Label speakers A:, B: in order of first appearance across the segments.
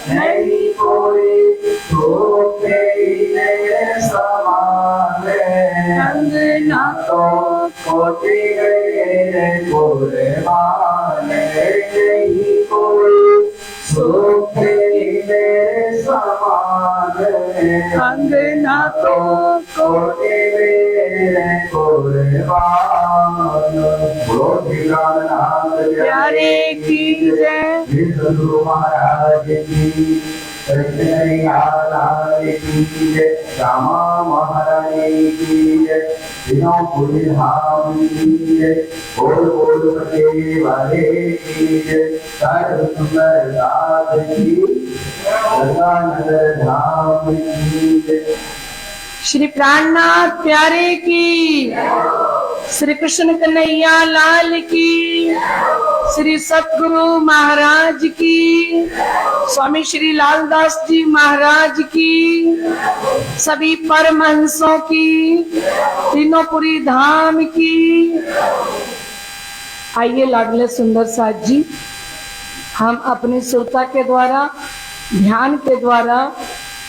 A: नहीं कोई समान ना तो खोटी गए कुर्बान नहीं कोई सुख मेरे समान अंगना तो खोटी मेरे कुर्बान। प्यारे की जय गुरु महाराज की श्यामा महारानी की जय तीनों पुरी धाम की जय बोल बोल सके वाले की जय सारे सुंदर दास की गंगानगर धाम की जय।
B: श्री प्राणनाथ प्यारे की, श्री कृष्ण कन्हैया लाल की, श्री सतगुरु महाराज की, स्वामी श्री लालदास जी महाराज की, सभी परमहंसों की, तीनों पुरी धाम की। आइए लाडले सुंदर साथ जी, हम अपनी सुरता के द्वारा, ध्यान के द्वारा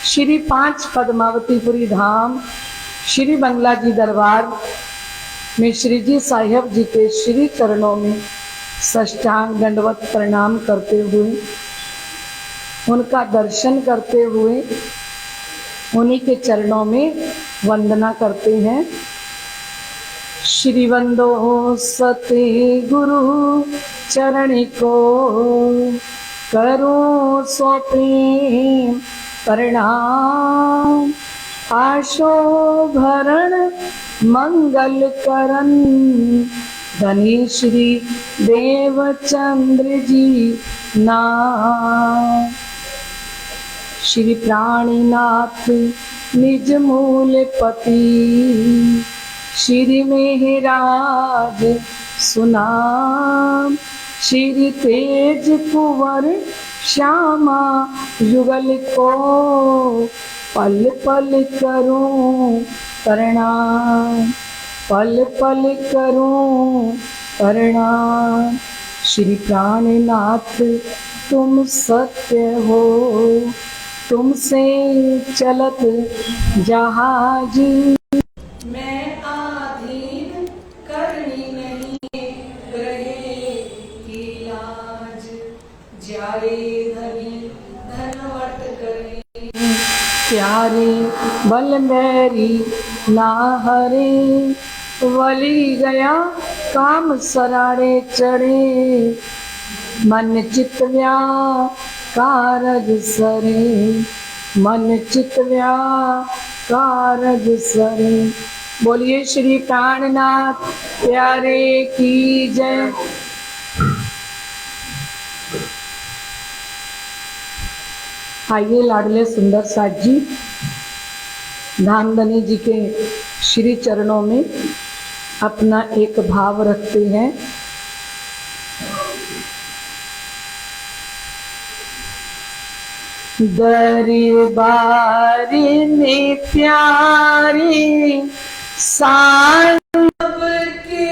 B: श्री 5 पद्मावतीपुरी धाम श्री बंगला जी दरबार में श्री जी साहिब जी के श्री चरणों में साष्टांग दंडवत प्रणाम करते हुए, उनका दर्शन करते हुए उन्हीं के चरणों में वंदना करते हैं। श्री वंदो सते गुरु चरण को करो सो प्रेम प्रणाम। आशो भरण मंगल करन धनी श्री देवचंद्र जी नाम। श्री प्राणीनाथ निज मूल पति श्री मेहराज सुनाम। श्री तेज कुंवर श्यामा युगल को पल पल करूं प्रणाम, पल पल करूं प्रणाम। श्री प्राणनाथ तुम सत्य हो, तुमसे चलत जहाज मैं आधीन करनी नहीं रहे की लाज। जारे धनी धनवट करे प्यारे बल मेरी ना हरे। वली गया काम सराड़े चढ़े मन चित कारज सरे, मन चित कारज सरे। बोलिए श्री प्राणनाथ प्यारे की जय। आइए लाडले सुंदर साथ जी, धामधनी जी के श्री चरणों में अपना एक भाव रखते हैं। दरबार में प्यारे साहिब के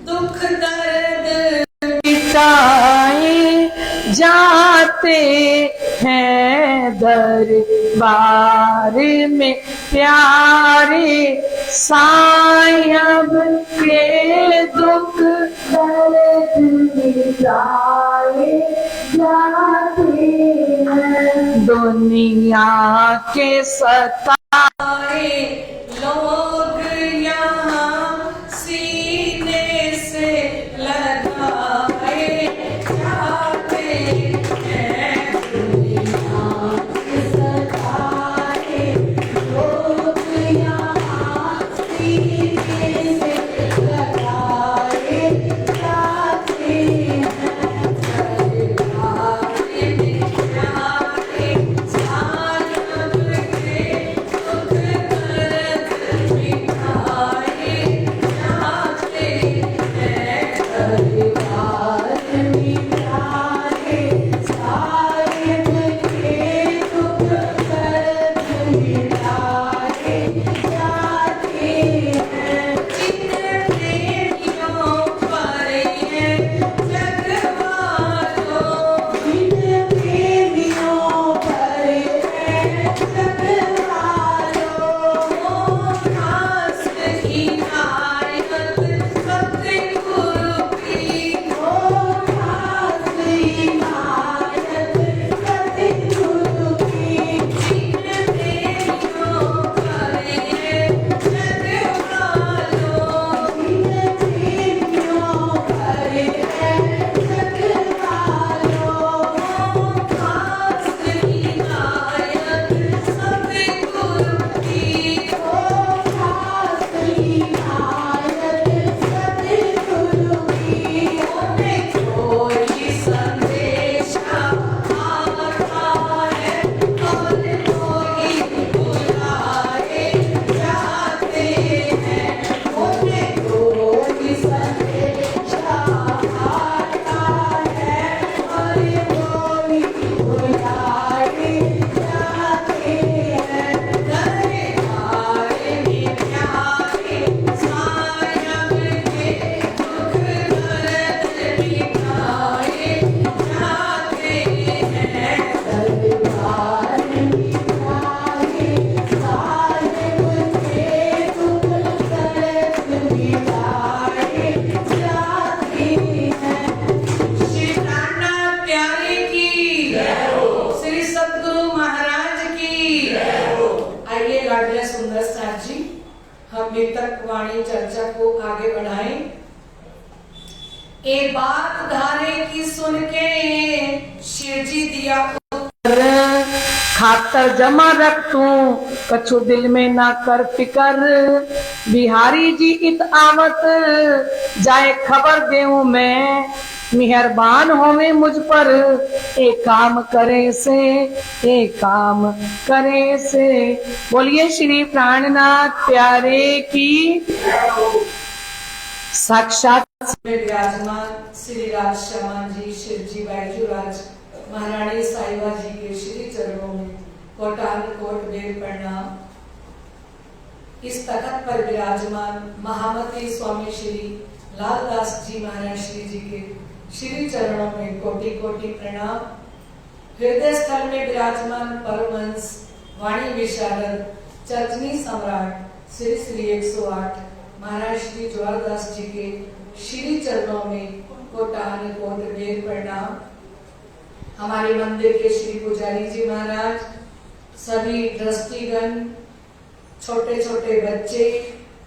B: दुख दर्द मिटाए जाते हैं। दरबार में प्यारे साहिब के दुख दर्द मिटाए जाते हैं। दुनिया के सताए लोग यहाँ सीने से लगाए जाते हैं। दुनिया के सताए लोग यहाँ सीने से लगाए जाते हैं। लंबी तक वाणी चर्चा को आगे बढ़ाएं। एक बात धारे की सुन के शिव जी दिया उत्तर, खातर जमा रख तू कछु दिल में ना कर फिकर, बिहारी जी इत आवत जाए खबर देऊं मैं, मेहरबान होवे मुझ पर एक काम करे से, एक काम करे से। बोलिए श्री प्राणनाथ प्यारे की। साक्षात में विराजमान श्री राज श्यामा जी, शिव जी, बैजूराज, महारानी साहिबा जी के श्री चरणों में कोटान कोट बेर प्रणाम। इस तखत पर विराजमान महामती स्वामी श्री लालदास जी महाराज श्री जी के श्री चरणों में कोटि कोटि प्रणाम। हृदय स्थल में विराजमान परमहंस वाणी विशारद चर्चनी सम्राट श्री श्री 108 महाराज श्री ज्वारदास जी के श्री चरणों में कोटान कोट बेर प्रणाम। हमारे मंदिर के श्री पुजारी जी महाराज, सभी ट्रस्टीगण, छोटे छोटे बच्चे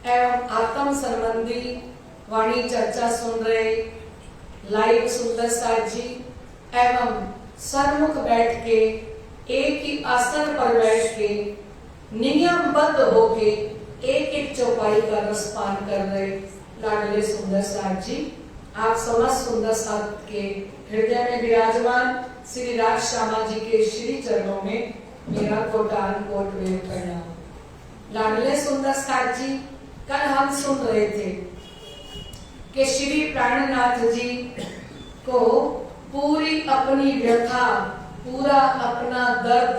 B: एवं आत्म संबंधी वाणी चर्चा सुन रहे लाइव सुंदर साथ जी एवं सरमुख बैठ के एक ही आसन पर बैठ के नियमबद्ध होके एक एक चौपाई का रसपान कर रहे लाडले सुंदर साथ जी, आप समस्त सुंदर साथ के हृदय में विराजमान श्री राज श्यामा जी के श्री चरणों में मेरा कोटान कोट बेर प्रणाम। लाडले सुंदर साथ जी, कल हम सुन रहे थे कि श्री प्राणनाथ जी को पूरी अपनी व्यथा, पूरा अपना दर्द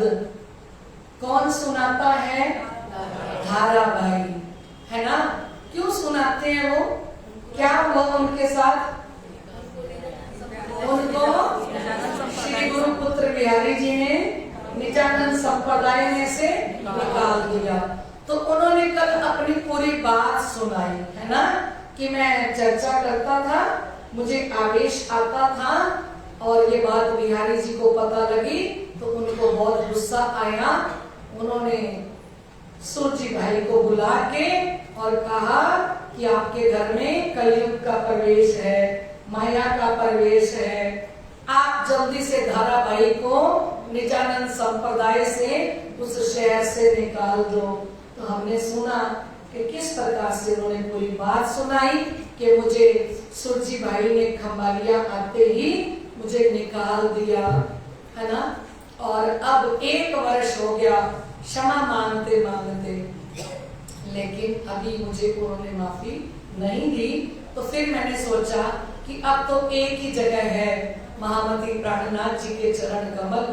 B: कौन सुनाता है? धाराबाई, है ना? क्यों सुनाते हैं वो? क्या हुआ उनके साथ? उनको श्री गुरु पुत्र बिहारी जी ने नित्यानंद संप्रदाय में से निकाल दिया। तो उन्होंने कल अपनी पूरी बात सुनाई, है ना, कि मैं चर्चा करता था, मुझे आवेश आता था और ये बात बिहारी जी को पता लगी तो उनको बहुत गुस्सा आया। उन्होंने सूरजी भाई को बुला के और कहा कि आपके घर में कलयुग का प्रवेश है, माया का प्रवेश है, आप जल्दी से धाराबाई को नित्यानंद संप्रदाय से उस शहर से निकाल दो। तो हमने सुना कि किस प्रकार से उन्होंने पूरी बात सुनाई कि मुझे सूरजी भाई ने खंबालिया आते ही मुझे निकाल दिया, है ना, और अब 1 वर्ष हो गया क्षमा मांगते मांगते, लेकिन अभी मुझे उन्होंने माफी नहीं दी। तो फिर मैंने सोचा कि अब तो एक ही जगह है महामती प्राणनाथ जी के चरण कमल,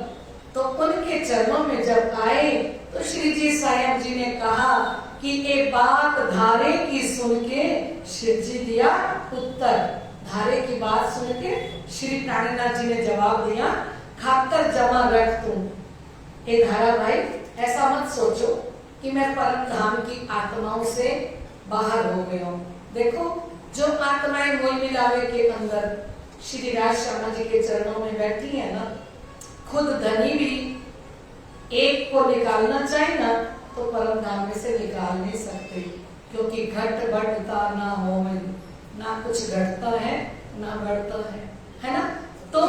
B: तो उनके चरणों में जब आए तो श्री जी साहिब जी ने कहा कि एक बात धारे की सुन के शिव जी दिया उत्तर। धारे की बात सुन के श्री प्राणनाथ जी ने जवाब दिया, खाकर जमा रख तू। ए धारा भाई, ऐसा मत सोचो कि मैं परम धाम की आत्माओं से बाहर हो गया हूँ। देखो, जो आत्माएं मोल मिलावे के अंदर श्री राज श्यामा जी के चरणों में बैठी है ना, खुद धनी भी एक को निकालना चाहे ना तो परम धाम में से निकाल नहीं सकते, क्योंकि घट बढ़ता ना हो में, ना कुछ घटता है ना बढ़ता है ना। तो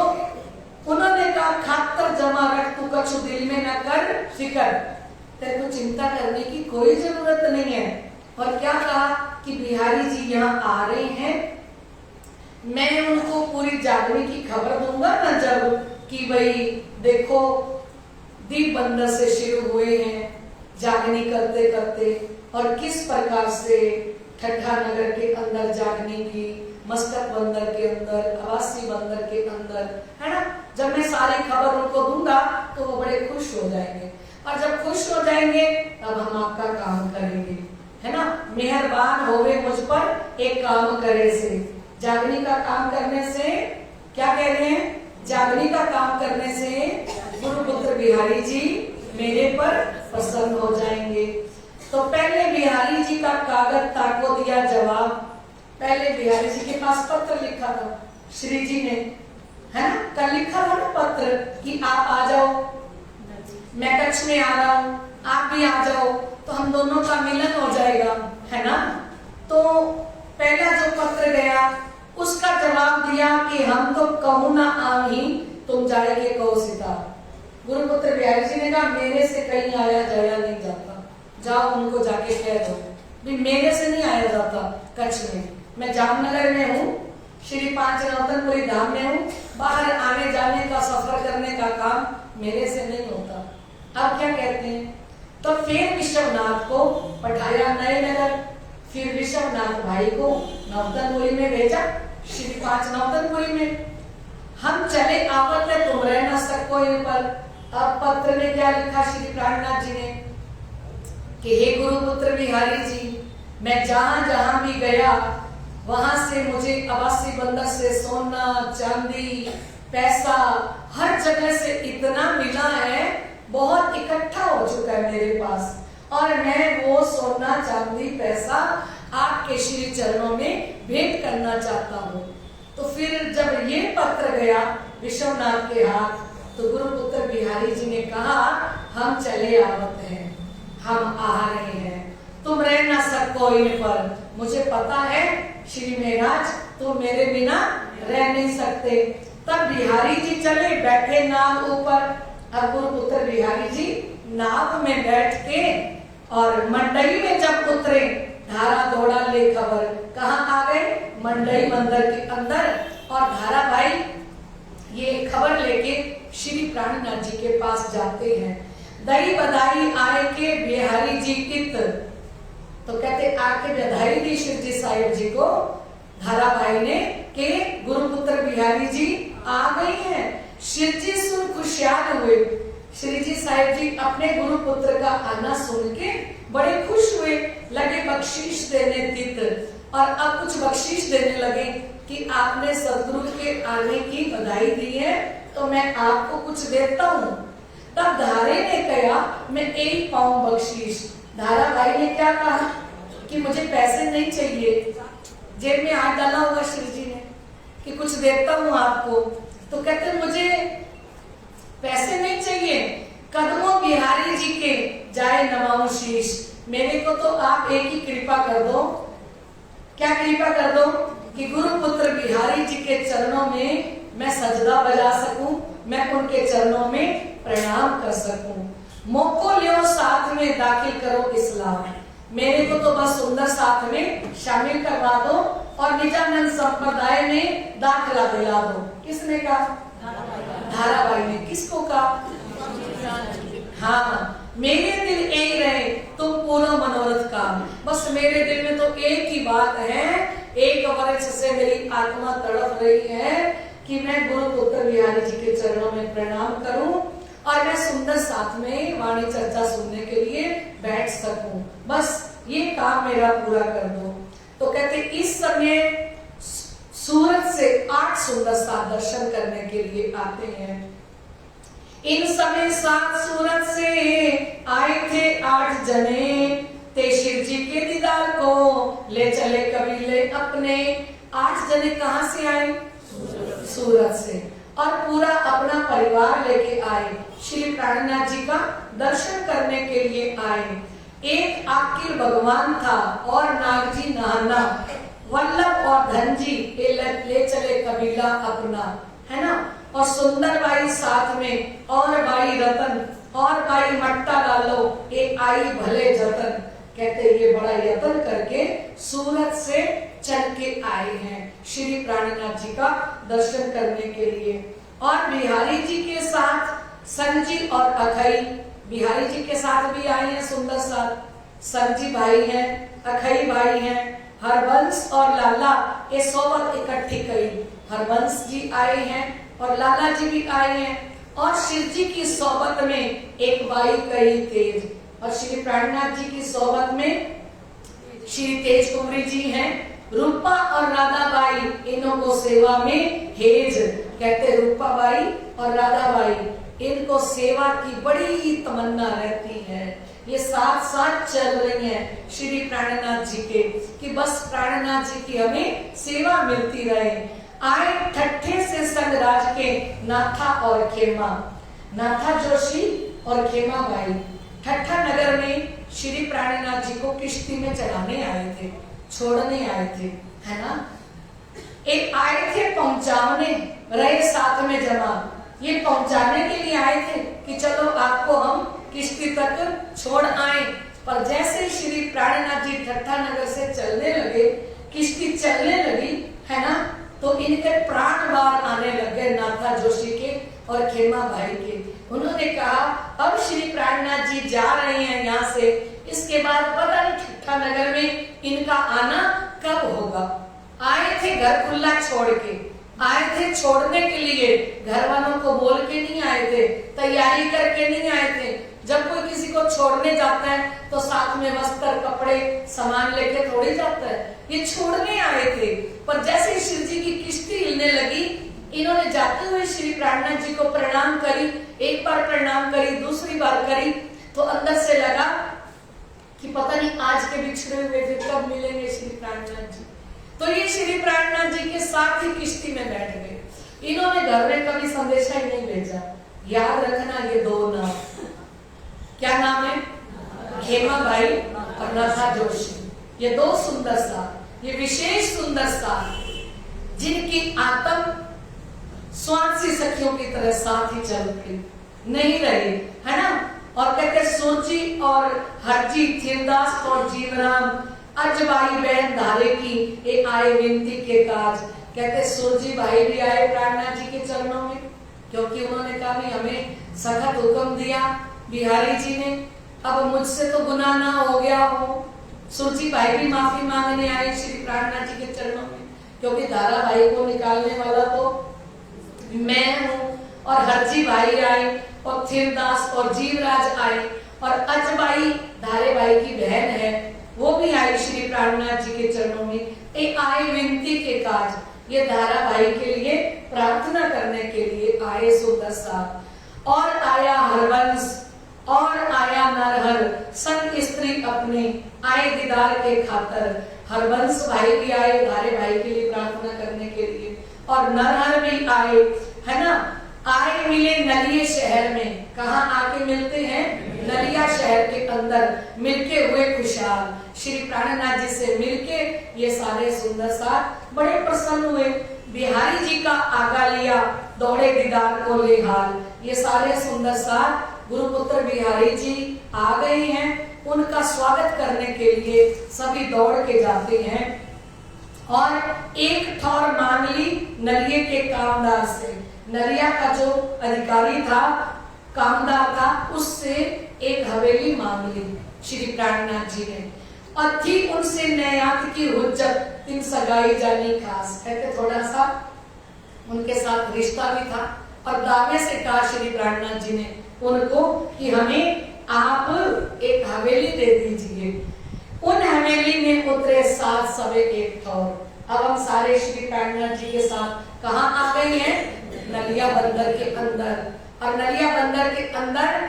B: उन्होंने कहा, खातर जमा रख तू कछु दिल में ना कर फिकर, तेरे को चिंता करने की कोई जरूरत नहीं है। और क्या कहा कि बिहारी जी यहाँ आ रहे हैं, मैं उनको पूरी जागने की खबर दूंगा ना, जब कि भाई देखो दीप बंदर से शुरू हुए हैं जागनी करते करते, और किस प्रकार से ठट्ठा नगर के अंदर जागने की, मस्तक बंदर के अंदर, अवासी बंदर के अंदर, है ना। जब मैं सारी खबर उनको दूंगा तो वो बड़े खुश हो जाएंगे, और जब खुश हो जाएंगे तब हम आपका काम करेंगे, है ना। मेहरबान होवे मुझ पर एक काम करे से, जागनी का काम करने से, क्या कह रहे हैं, जागनी का काम करने से गुरुपुत्र बिहारी जी मेरे पर प्रसन्न हो जाएंगे। तो पहले बिहारी जी का कागज ताको दिया जवाब, पहले बिहारी जी के पास पत्र लिखा था श्री जी ने, है ना, कल लिखा था ना पत्र कि आप आ जाओ, मैं कच्छ में आ रहा हूँ, आप भी आ जाओ, तो हम दोनों का मिलन हो जाएगा, है ना। तो पहला जो पत्र गया उसका जवाब दिया कि हम तो कहूँ ना आही, तुम जाएंगे कहो सीता। गुरुपुत्र बिहारी जी ने कहा मेरे से कहीं आया जाया नहीं जाता, जाओ उनको जाके कह दो भी मेरे से नहीं आया जाता कच्छ में। मैं जामनगर में हूँ, श्री पांच नौतनपुरी धाम में हूँ, बाहर आने जाने का सफर करने का काम मेरे से नहीं होता। अब क्या कहते हैं, तो फिर विश्वनाथ को पठाया नए नगर, फिर विश्वनाथ भाई को नौतनपुरी में भेजा, श्री पांच नौतनपुरी में। हम चले आवत है तुम रह न सको इन पर। अब पत्र में क्या लिखा श्री प्राणनाथ जी ने कि हे गुरुपुत्र बिहारी जी, मैं जहां जहां भी गया वहां से मुझे अवासी बंदर से सोना चांदी पैसा हर जगह से इतना मिला है, बहुत इकट्ठा हो चुका है मेरे पास, और मैं वो सोना चांदी पैसा आपके श्री चरणों में भेंट करना चाहता हूँ। तो फिर जब ये पत्र गया विश्वनाथ के हाथ, तो गुरुपुत्र बिहारी जी ने कहा हम चले आवत हैं, हम आ रहे हैं, तुम रह ना सको इन पर। मुझे पता है श्री महाराज तुम मेरे बिना रह नहीं सकते। तब बिहारी जी चले बैठे नाव ऊपर। अब गुरुपुत्र बिहारी जी नाव में बैठ के और मंडई में जब उतरे, धारा दौड़ा ले खबर, कहाँ आ गए, मंडई मंदिर के अंदर। और धारा भाई ये खबर लेके श्री प्राणनाथ जी के पास जाते हैं। दई बधाई आए के बिहारी जी कित, तो कहते आके बधाई दी शिव जी साहिब जी को धारा भाई ने कि गुरुपुत्र बिहारी जी आ गए हैं। शिव जी सुन खुशियार हुए। श्री जी साहिब जी अपने गुरुपुत्र का आना सुन के बड़े खुश हुए, लगे बख्शीश देने तीत, और अब कुछ बख्शीश देने लगे कि आपने सदगुरु के आने की बधाई दी है तो मैं आपको कुछ देता हूँ। तब धारे ने कहा मैं एक पाऊं बख्शीश। धारा भाई ने क्या कहा कि मुझे पैसे नहीं चाहिए, जेब में हाथ डाला होगा श्री जी ने कि कुछ देता हूँ आपको। तो कहते मुझे पैसे नहीं चाहिए, कदमों बिहारी जी के जाए नमाऊं शीश, मेरे को तो आप एक ही कृपा कर दो। क्या कृपा कर दो कि गुरुपुत्र बिहारी जी के चरणों में मैं सजदा बजा सकूं, मैं उनके चरणों में प्रणाम कर सकूं। मौको लियो साथ में दाखिल करो इस्लाम, मेरे को तो बस सुंदर साथ में शामिल करवा दो और निजानंद संप्रदाय में दाखिला दिला दो। किसने कहा? धाराबाई ने। किसको कहा? हाँ, मेरे दिल एक रहे तुम पूरा मनोरथ का। बस मेरे दिल में तो एक ही बात है, एक वर्ष से मेरी आत्मा तड़प रही है कि मैं गुरुपुत्र बिहारी जी के चरणों में प्रणाम करूं और मैं सुंदर साथ में वाणी चर्चा सुनने के लिए बैठ सकूं। बस ये काम मेरा पूरा कर दो। तो कहते इस समय सूरत से 8 सुंदर साथ दर्शन करने के लिए आते हैं। इन समय 7 सूरत से आए थे 8 जने, ते शिव जी के दीदार को ले चले कबीले अपने। 8 जने कहां से आए? सूरत से, और पूरा अपना परिवार लेके आए, श्री प्राणनाथ जी का दर्शन करने के लिए आए। एक आकिर भगवान था और नागजी नहाना, वल्लभ और धनजी ले चले कबीला अपना, है ना। और सुंदर बाई साथ में, और बाई रतन, और बाई मट्टा डालो, एक आई भले जतन। कहते ये बड़ा यत्न करके सूरत से चल के आए हैं श्री प्राणनाथ जी का दर्शन करने के लिए। और बिहारी जी के साथ संजी और अखई, बिहारी जी के साथ भी आए हैं सुंदर साथ। संजी भाई हैं, अखई भाई हैं, हरबंस और लाला ये सोबत इकट्ठी कई। हरबंस जी आए हैं और लाला जी भी आए हैं, और शिव जी की सोबत में एक बाई कई तेज, और श्री प्राणनाथ जी की सोबत में श्री तेज कुमारी जी हैं। रूपा और राधा बाई इन्हों को सेवा में हेज। कहते रूपा बाई और राधा बाई इनको सेवा की बड़ी तमन्ना रहती है। ये साथ साथ चल रही हैं श्री प्राणनाथ जी के कि बस प्राणनाथ जी की हमें सेवा मिलती रहे। आए ठट्ठे से संगराज के नाथा और खेमा, नाथा जोशी और खेमा बाई। ठट्ठा नगर में श्री प्राणनाथ जी को किश्ती में चढ़ाने आए थे, छोड़ने आए थे, है ना। एक आए थे पहुंचाने, रहे साथ में जमा, ये पहुंचाने के लिए आए थे कि चलो आपको हम किश्ती तक छोड़ आए। पर जैसे श्री प्राणनाथ जी ठट्ठा नगर से चलने लगे, किश्ती चलने लगी, है ना, तो इनके प्राण बाहर आने लगे नाथा जोशी के और खेमा भाई के। उन्होंने कहा अब श्री प्राणनाथ जी जा रहे हैं यहाँ से, इसके बाद पता नहीं ठट्ठा नगर में इनका आना कब होगा। आए थे घर खुला छोड़ के, आए थे छोड़ने के लिए, घर वालों को बोल के नहीं आए थे, तैयारी करके नहीं आए थे। जब कोई किसी को छोड़ने जाता है तो साथ में वस्त्र, कपड़े, सामान लेके थोड़ी जाता है, ये छोड़ने आए थे। पर जैसे शिव जी की किश्ती हिलने लगी, इन्होंने जाते हुए श्री प्राणनाथ जी को प्रणाम करी, एक बार प्रणाम करी, दूसरी बार करी, तो अंदर से लगा कि पता नहीं आज के बिछड़े हुए फिर कब मिलेंगे श्री प्राणनाथ जी। तो ये श्री प्राणनाथ जी के साथ ही किश्ती में बैठ गए। इन्होंने घर में कभी संदेशा ही नहीं भेजा। याद रखना ये दो नाम, क्या नाम है? खेमा भाई और नाथा जोशी। ये दो सुंदर सा, ये विशेष सुंदर सा, जिनकी आत्म स्वांसी सखियों की तरह साथ ही चलती नहीं रही, है ना। और कहते सोची और हरजी, थिरदास और जीवराम, अजबाई बहन धारे की ये आए विनती के काज। कहते सोजी भाई भी आए प्राणनाथ जी के चरणों में, क्योंकि उन्होंने कहा भी हमें सखत हुक्म दिया बिहारी जी ने, अब मुझसे तो गुनाह ना हो गया हो। सुरजी भाई भी माफी मांगने आए श्री प्राणनाथ जी के चरणों में, क्योंकि धारा भाई को निकालने वाला तो मैं हूँ। और हरजी भाई आए और थिरदास और जीवराज आए और अजबाई धारे भाई की बहन है, वो भी आई श्री प्राणनाथ जी के चरणों में। एक आए विनती के काज, ये धारा भाई के लिए प्रार्थना करने के लिए आए सुंदर सा। और आया हरवंश और आया नरहर, संग स्त्री अपने आए दीदार के खातर। हरवंश भाई भी आए धारे भाई के लिए प्रार्थना करने के लिए, और नरहर भी आए, है ना। आए मिले नलिये शहर में, कहाँ आके मिलते हैं? नलिया शहर के अंदर मिलके हुए खुशहाल। श्री प्राणनाथ जी से मिलके ये सारे सुंदर सा बड़े प्रसन्न हुए। बिहारी जी का आगा लिया, दौड़े दीदार को ले हाल। ये सारे सुंदर सा गुरुपुत्र बिहारी जी आ गए हैं, उनका स्वागत करने के लिए सभी दौड़ के जाते हैं। और एक ठौर मांग ली नलिये के कामदार से। नलिया का जो अधिकारी था, कामदार था, उससे एक हवेली मांग ली श्री प्राणनाथ जी ने। और थी उनसे नयात की हुज्जत, तीन सगाई जानी खास। कहते थोड़ा सा उनके साथ रिश्ता भी था, और दावे से कहा श्री प्राणनाथ जी ने उनको कि हमें आप एक हवेली दे दीजिए। उन हवेली में उतरे 7 सवे एक ठौर। अब हम सारे श्री प्राणनाथ जी के साथ कहाँ आ गए हैं? नलिया बंदर के अंदर। और नलिया बंदर के अंदर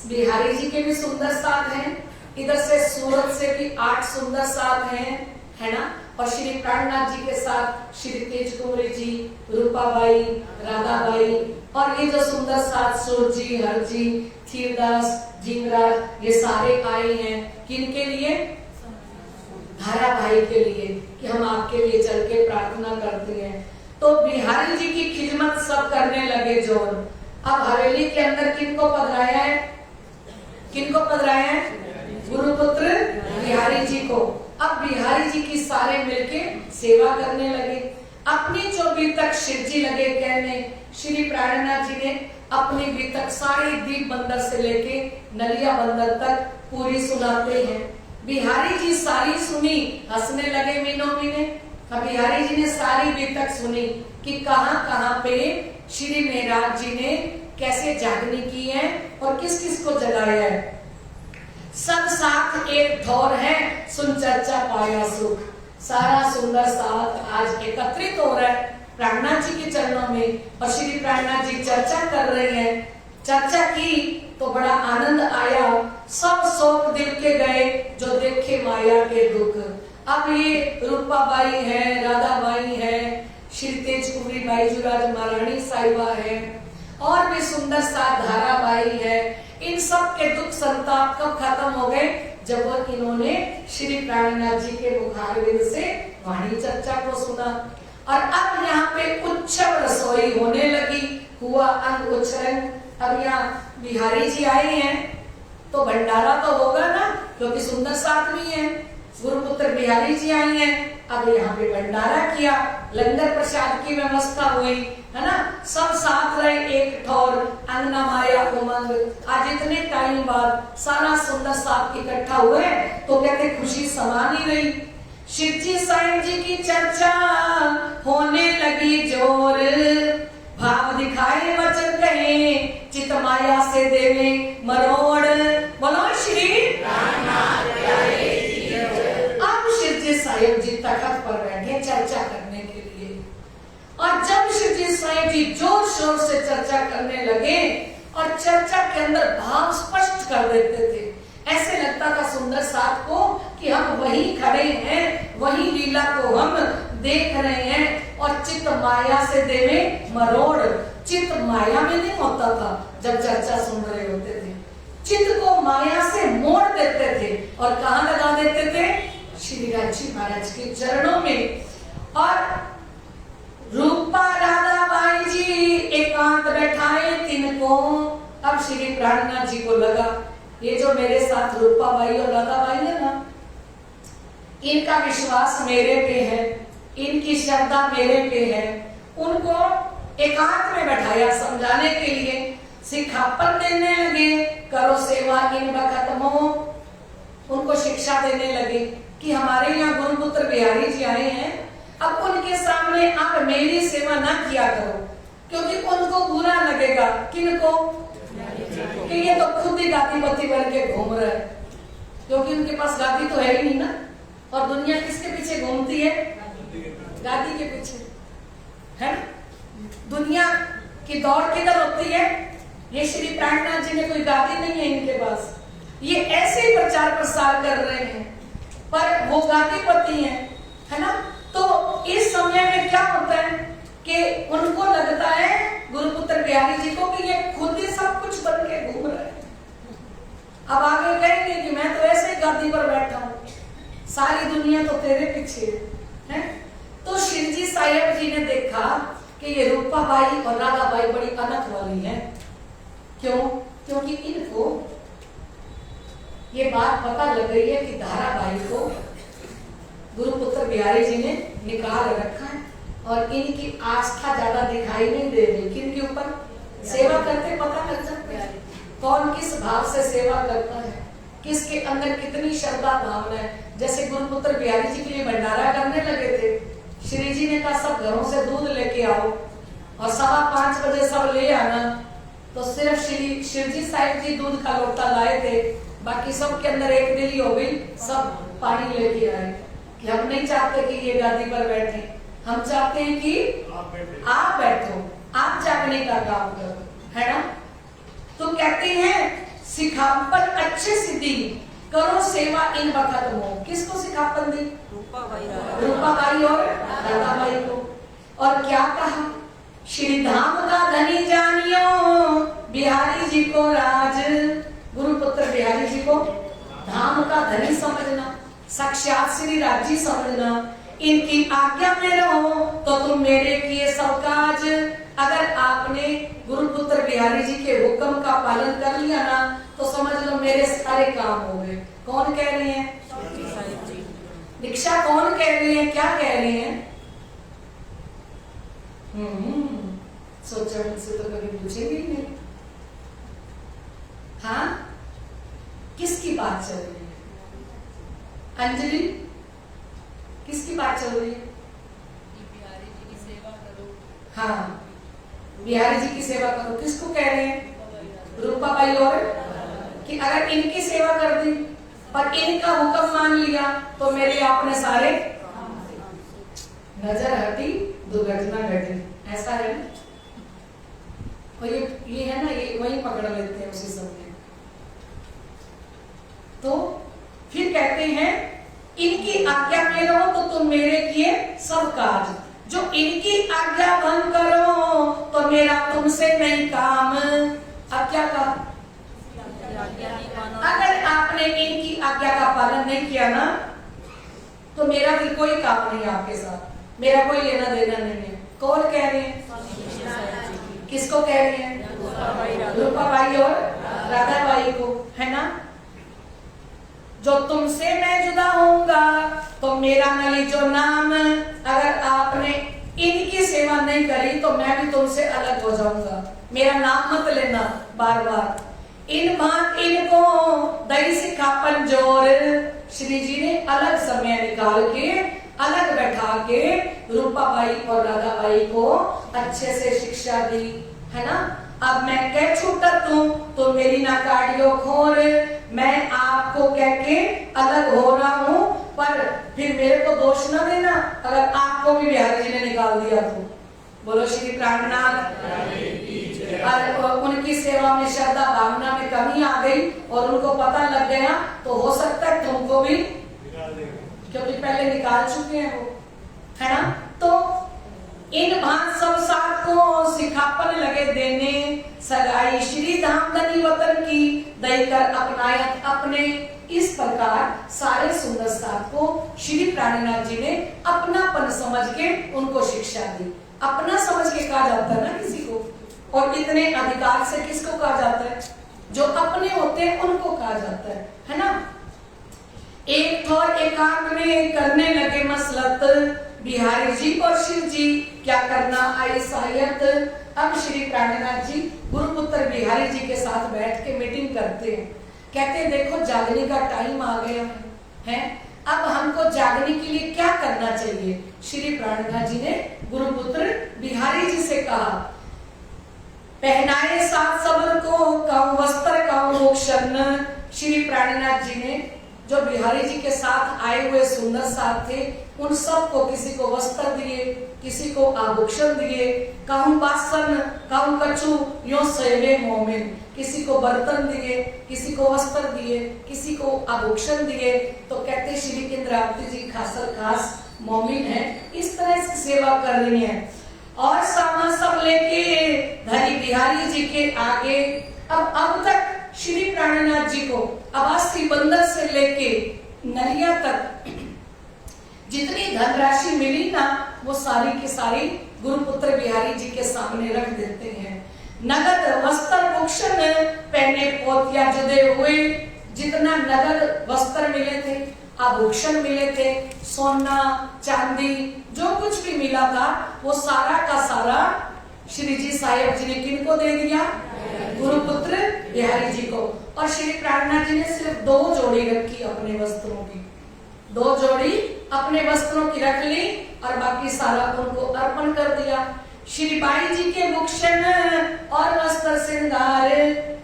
B: बिहारी जी के भी सुंदर साथ हैं, इधर से सूरत से भी 8 सुंदर साथ हैं, है ना। और श्री प्राणनाथ जी के साथ श्री तेज कुंवरी जी, रूपाबाई, राधाबाई, और ये जो सुंदर साथ सुरजी, हरजी, थीरदास, जीवराज, ये सारे आए हैं। किनके लिए? धारा भाई के लिए, कि हम आपके लिए चल के प्रार्थना करते हैं। तो बिहारी जी की खिदमत सब करने लगे जोर। अब हवेली के अंदर किनको पधराया है? किनको पधराया है? गुरुपुत्र बिहारी जी को। अब बिहारी जी की सारे मिलके सेवा करने लगे। अपनी जो बीतक शिव जी लगे कहने, श्री प्राणनाथ जी ने अपनी बीतक सारी दीप बंदर से लेके नलिया बंदर तक पूरी सुनाते हैं। बिहारी जी सारी सुनी, हंसने लगे मीनो मीने। बिहारी जी ने सारी बीतक सुनी कि कहाँ कहाँ पे श्री मेहराज जी ने कैसे जागनी की है और किस किस को जगाया है। सब साथ एक ठौर है, सुन चर्चा पाया सुख। सारा सुंदर साथ आज एकत्रित हो रहा है प्राणनाथ जी के चरणों में, और श्री प्राणनाथ जी चर्चा कर रहे हैं। चर्चा की तो बड़ा आनंद आया, सब शोक दिल के गए जो देखे माया के दुख। अब ये रूपाबाई है, राधाबाई है, श्री तेज कुंवरी बाई जुराज महारानी साहिबा है, और भी सुंदर सा धाराबाई है। इन सब के दुख संताप कब खत्म हो गए? जब वो इन्होंने श्री प्राणनाथ जी के मुखारविंद से वाणी चर्चा को सुना। और अब यहाँ पे उच्चव रसोई होने लगी, हुआ अंग उच्चरण। अब यहाँ बिहारी जी आए हैं तो भंडारा तो होगा ना, क्योंकि सुंदर साथ में है। गुरुपुत्र बिहारी जी आई हैं, अब यहाँ पे भंडारा किया, लंगर प्रसाद की व्यवस्था हुई, है ना। सब साथ रहे एक ठौर, अंगना माया उमंग। आज इतने टाइम बाद सारा सुंदर साथ इकट्ठा हुए तो कहते खुशी समा नहीं रही। शिव जी साईं जी की चर्चा होने लगी जोर, भाव दिखाए वचन कहे, चित माया से देवे मरोड़। बोलो श्री अब शिव जी साईं जी तखत पर बैठे चर्चा करने के लिए। और जब शिव जी साईं जी जोर शोर से चर्चा करने लगे और चर्चा के अंदर भाव स्पष्ट कर देते थे, ऐसे लगता था सुंदर साथ को कि हम वही खड़े हैं, वही लीला को हम देख रहे हैं। और चित्त माया से देवे मरोड़, चित्त माया में नहीं होता था जब चर्चा सुन रहे होते थे, चित्त को माया से मोड़ देते थे और कहाँ लगा देते थे? श्री राजी महाराज के चरणों में। और रूपा राधा बाई जी एकांत बैठाए तिनको। अब श्री प्राणनाथ जी को लगा ये जो मेरे साथ रूपा बाई और राधा बाई है ना, इनका विश्वास मेरे पे है, इनकी श्रद्धा मेरे पे है। उनको एकांत में बैठाया समझाने के लिए, सिखापन देने लगे, करो सेवा इन बखत मोह। उनको शिक्षा देने लगे कि हमारे यहाँ गुरुपुत्र बिहारी जी आए हैं, अब उनके सामने आप मेरी सेवा ना किया करो, क्योंकि उनको बुरा लगेगा। किनको? कि ये तो खुद ही गादीपति बन के घूम रहे हैं, क्योंकि उनके पास गादी तो है ही नहीं ना। और दुनिया किसके पीछे घूमती है? गादी के पीछे, है ना। दुनिया की दौड़ किधर होती है? ये श्री प्राणनाथ जी ने कोई गादी नहीं है इनके पास, ये ऐसे ही प्रचार प्रसार कर रहे हैं, पर वो गादीपति हैं, है ना। तो इस समय में क्या होता है कि उनको लगता है गुरुपुत्र बिहारी जी को कि ये खुद ही सब कुछ बन के घूम रहे हैं। अब आगे कहेंगे कि मैं तो ऐसे ही गादी पर बैठा हूं, सारी दुनिया तो तेरे पीछे है। तो शिवजी साहेब जी ने देखा कि ये रूपा बाई और राधा बाई बड़ी अनख वाली है। क्यों? क्योंकि इनको ये बात पता लग गई है कि धारा बाई को गुरुपुत्र बिहारी जी ने निकाल रखा है और इनकी आस्था ज्यादा दिखाई नहीं दे रही। किनके ऊपर? सेवा करते पता लग जाता है कौन किस भाव से सेवा करता है, किसके अंदर कितनी श्रद्धा भावना है। जैसे गुरुपुत्र बिहारी जी के लिए भंडारा करने लगे थे, श्री जी ने कहा सब घरों से दूध लेके आओ और 5:15 बजे सब ले आना। तो सिर्फ श्री शिवजी साहिब जी दूध का लोटा लाए थे, बाकी सब के अंदर एक दिली हो गई, सब पानी लेके आए। कि हम नहीं चाहते कि ये गादी पर बैठे, हम चाहते हैं कि आप बैठो, आप जागने का काम करो, है ना। तो कहते हैं सिखापन अच्छे सिद्धि करो सेवा इन बखत हो। किसको सिखापन दी? रूपा बाई और राधा बाई को। और क्या कहा? श्री धाम का धनी जानियो बिहारी जी को राज। गुरुपुत्र बिहारी जी को धाम का धनी समझना, साक्षात श्री राजी समझना। इनकी आज्ञा में रहो तो तुम मेरे किए सब काज। अगर आपने गुरुपुत्र बिहारी जी के हुक्म का पालन कर लिया ना तो समझ लो मेरे सारे काम हो गए। कौन कह रहे हैं? दीक्षा कौन कह रही है? क्या कह रहे हैं? सोचा मुझसे तो कभी पूछेंगे ही नहीं। हाँ, किसकी बात चल रही है? अंजलि, किसकी बात चल रही है?
C: बिहारी जी की सेवा करो।
B: हाँ, बिहारी जी की सेवा करो। किसको कह रहे हैं? रूपा बाई और कि अगर इनकी सेवा कर दी पर इनका हुक्म मान लिया तो मेरे आपने सारे नजर हटी, दुर्घटना घटी। ऐसा है ना। और ये है ना, ये वही पकड़ लेते हैं उसी समय। तो फिर कहते हैं इनकी आज्ञा में रहो तो तुम मेरे किए सब काज। जो इनकी आज्ञा भंग करो तो मेरा तुमसे नहीं काम। अब क्या कहा? अगर आपने इनकी आज्ञा का पालन नहीं किया ना, तो मेरा भी कोई काम नहीं है आपके साथ, मेरा कोई लेना देना नहीं है। कौन कह रहे हैं? किसको कह रहे हैं? रूपा बाई और राधा बाई को, है ना। जो तुमसे मैं जुदा होऊंगा तो मेरा नली जो नाम, अगर आपने इनकी सेवा नहीं करी तो मैं भी तुमसे अलग हो जाऊंगा। मेरा नाम मत लेना बार बार। इन बात इनको दही सिखापन जोर, श्री जी ने अलग समय निकाल के अलग बैठा के रूपा बाई और राधा बाई को अच्छे से शिक्षा दी, है ना। अब मैं कह छूटत हूँ तो मेरी ना काटियो खोर, मैं आपको कह के अलग हो रहा हूँ, पर फिर मेरे को दोष न देना अगर आपको भी बिहारी जी ने निकाल दिया तो। बोलो श्री प्राणनाथ। और उनकी सेवा में श्रद्धा भावना में कमी आ गई और उनको पता लग गया तो हो सकता है तुमको भी, क्योंकि पहले निकाल चुके हैं वो, है ना। तो इन भांत सब साथ को सिखापन लगे देने, सगाई श्री धाम धनी वतन की देकर अपनायत अपने। इस प्रकार सारे सुंदर साथ को श्री प्राणनाथ जी ने अपनापन समझ के उनको शिक्षा दी। अपना समझ के कहा जाता है ना किसी को, और इतने अधिकार से किसको कहा जाता है? जो अपने होते हैं उनको कहा जाता है ना। एक और एकांत में करने लगे मसलत, बिहारी जी और शिव जी क्या करना आई सायत। अब श्री प्राणनाथ जी गुरुपुत्र बिहारी जी के साथ बैठ के मीटिंग करते हैं। कहते हैं देखो जागने का टाइम आ गया है, अब हमको जागने के लिए क्या करना चाहिए। श्री प्राणनाथ जी ने गुरुपुत्र बिहारी जी से कहा, पहनाए सात सबल को कहूं वस्त्र कहूं मोक्षण। श्री प्राणनाथ जी ने जो बिहारी जी के साथ आए हुए सुंदर साथ थे उन सबको किसी को वस्त्र दिए, किसी को आभूषण दिए, कहूं बासन कहूं कछु यो सेवे मोमिन। किसी को बर्तन दिए, किसी को वस्त्र दिए, किसी को आभूषण दिए। तो कहते श्री इंद्रावती जी खासर खास मोमिन है, इस तरह से सेवा कर रही है। और सामा सब लेके धनी बिहारी जी के आगे। अब तक श्री प्राणनाथ जी को अबासी बंदर से लेके नलिया तक जितनी धनराशि मिली ना वो सारी की सारी गुरुपुत्र बिहारी जी के सामने रख देते हैं। नगद वस्त्र भूषण पहने पोतिया जुदे हुए, जितना नगद वस्त्र मिले थे, आभूषण मिले थे, सोना चांदी जो कुछ भी मिला था वो सारा का सारा श्री जी साहेब जी ने किनको दे दिया? गुरुपुत्र बिहारी जी को। और श्री प्राणनाथ जी ने सिर्फ 2 जोड़ी रखी अपने वस्त्रों की, 2 जोड़ी अपने वस्त्रों की रख ली और बाकी सारा उनको अर्पण कर दिया। श्री बाई जी के भूषण और वस्त्र श्रृंगार,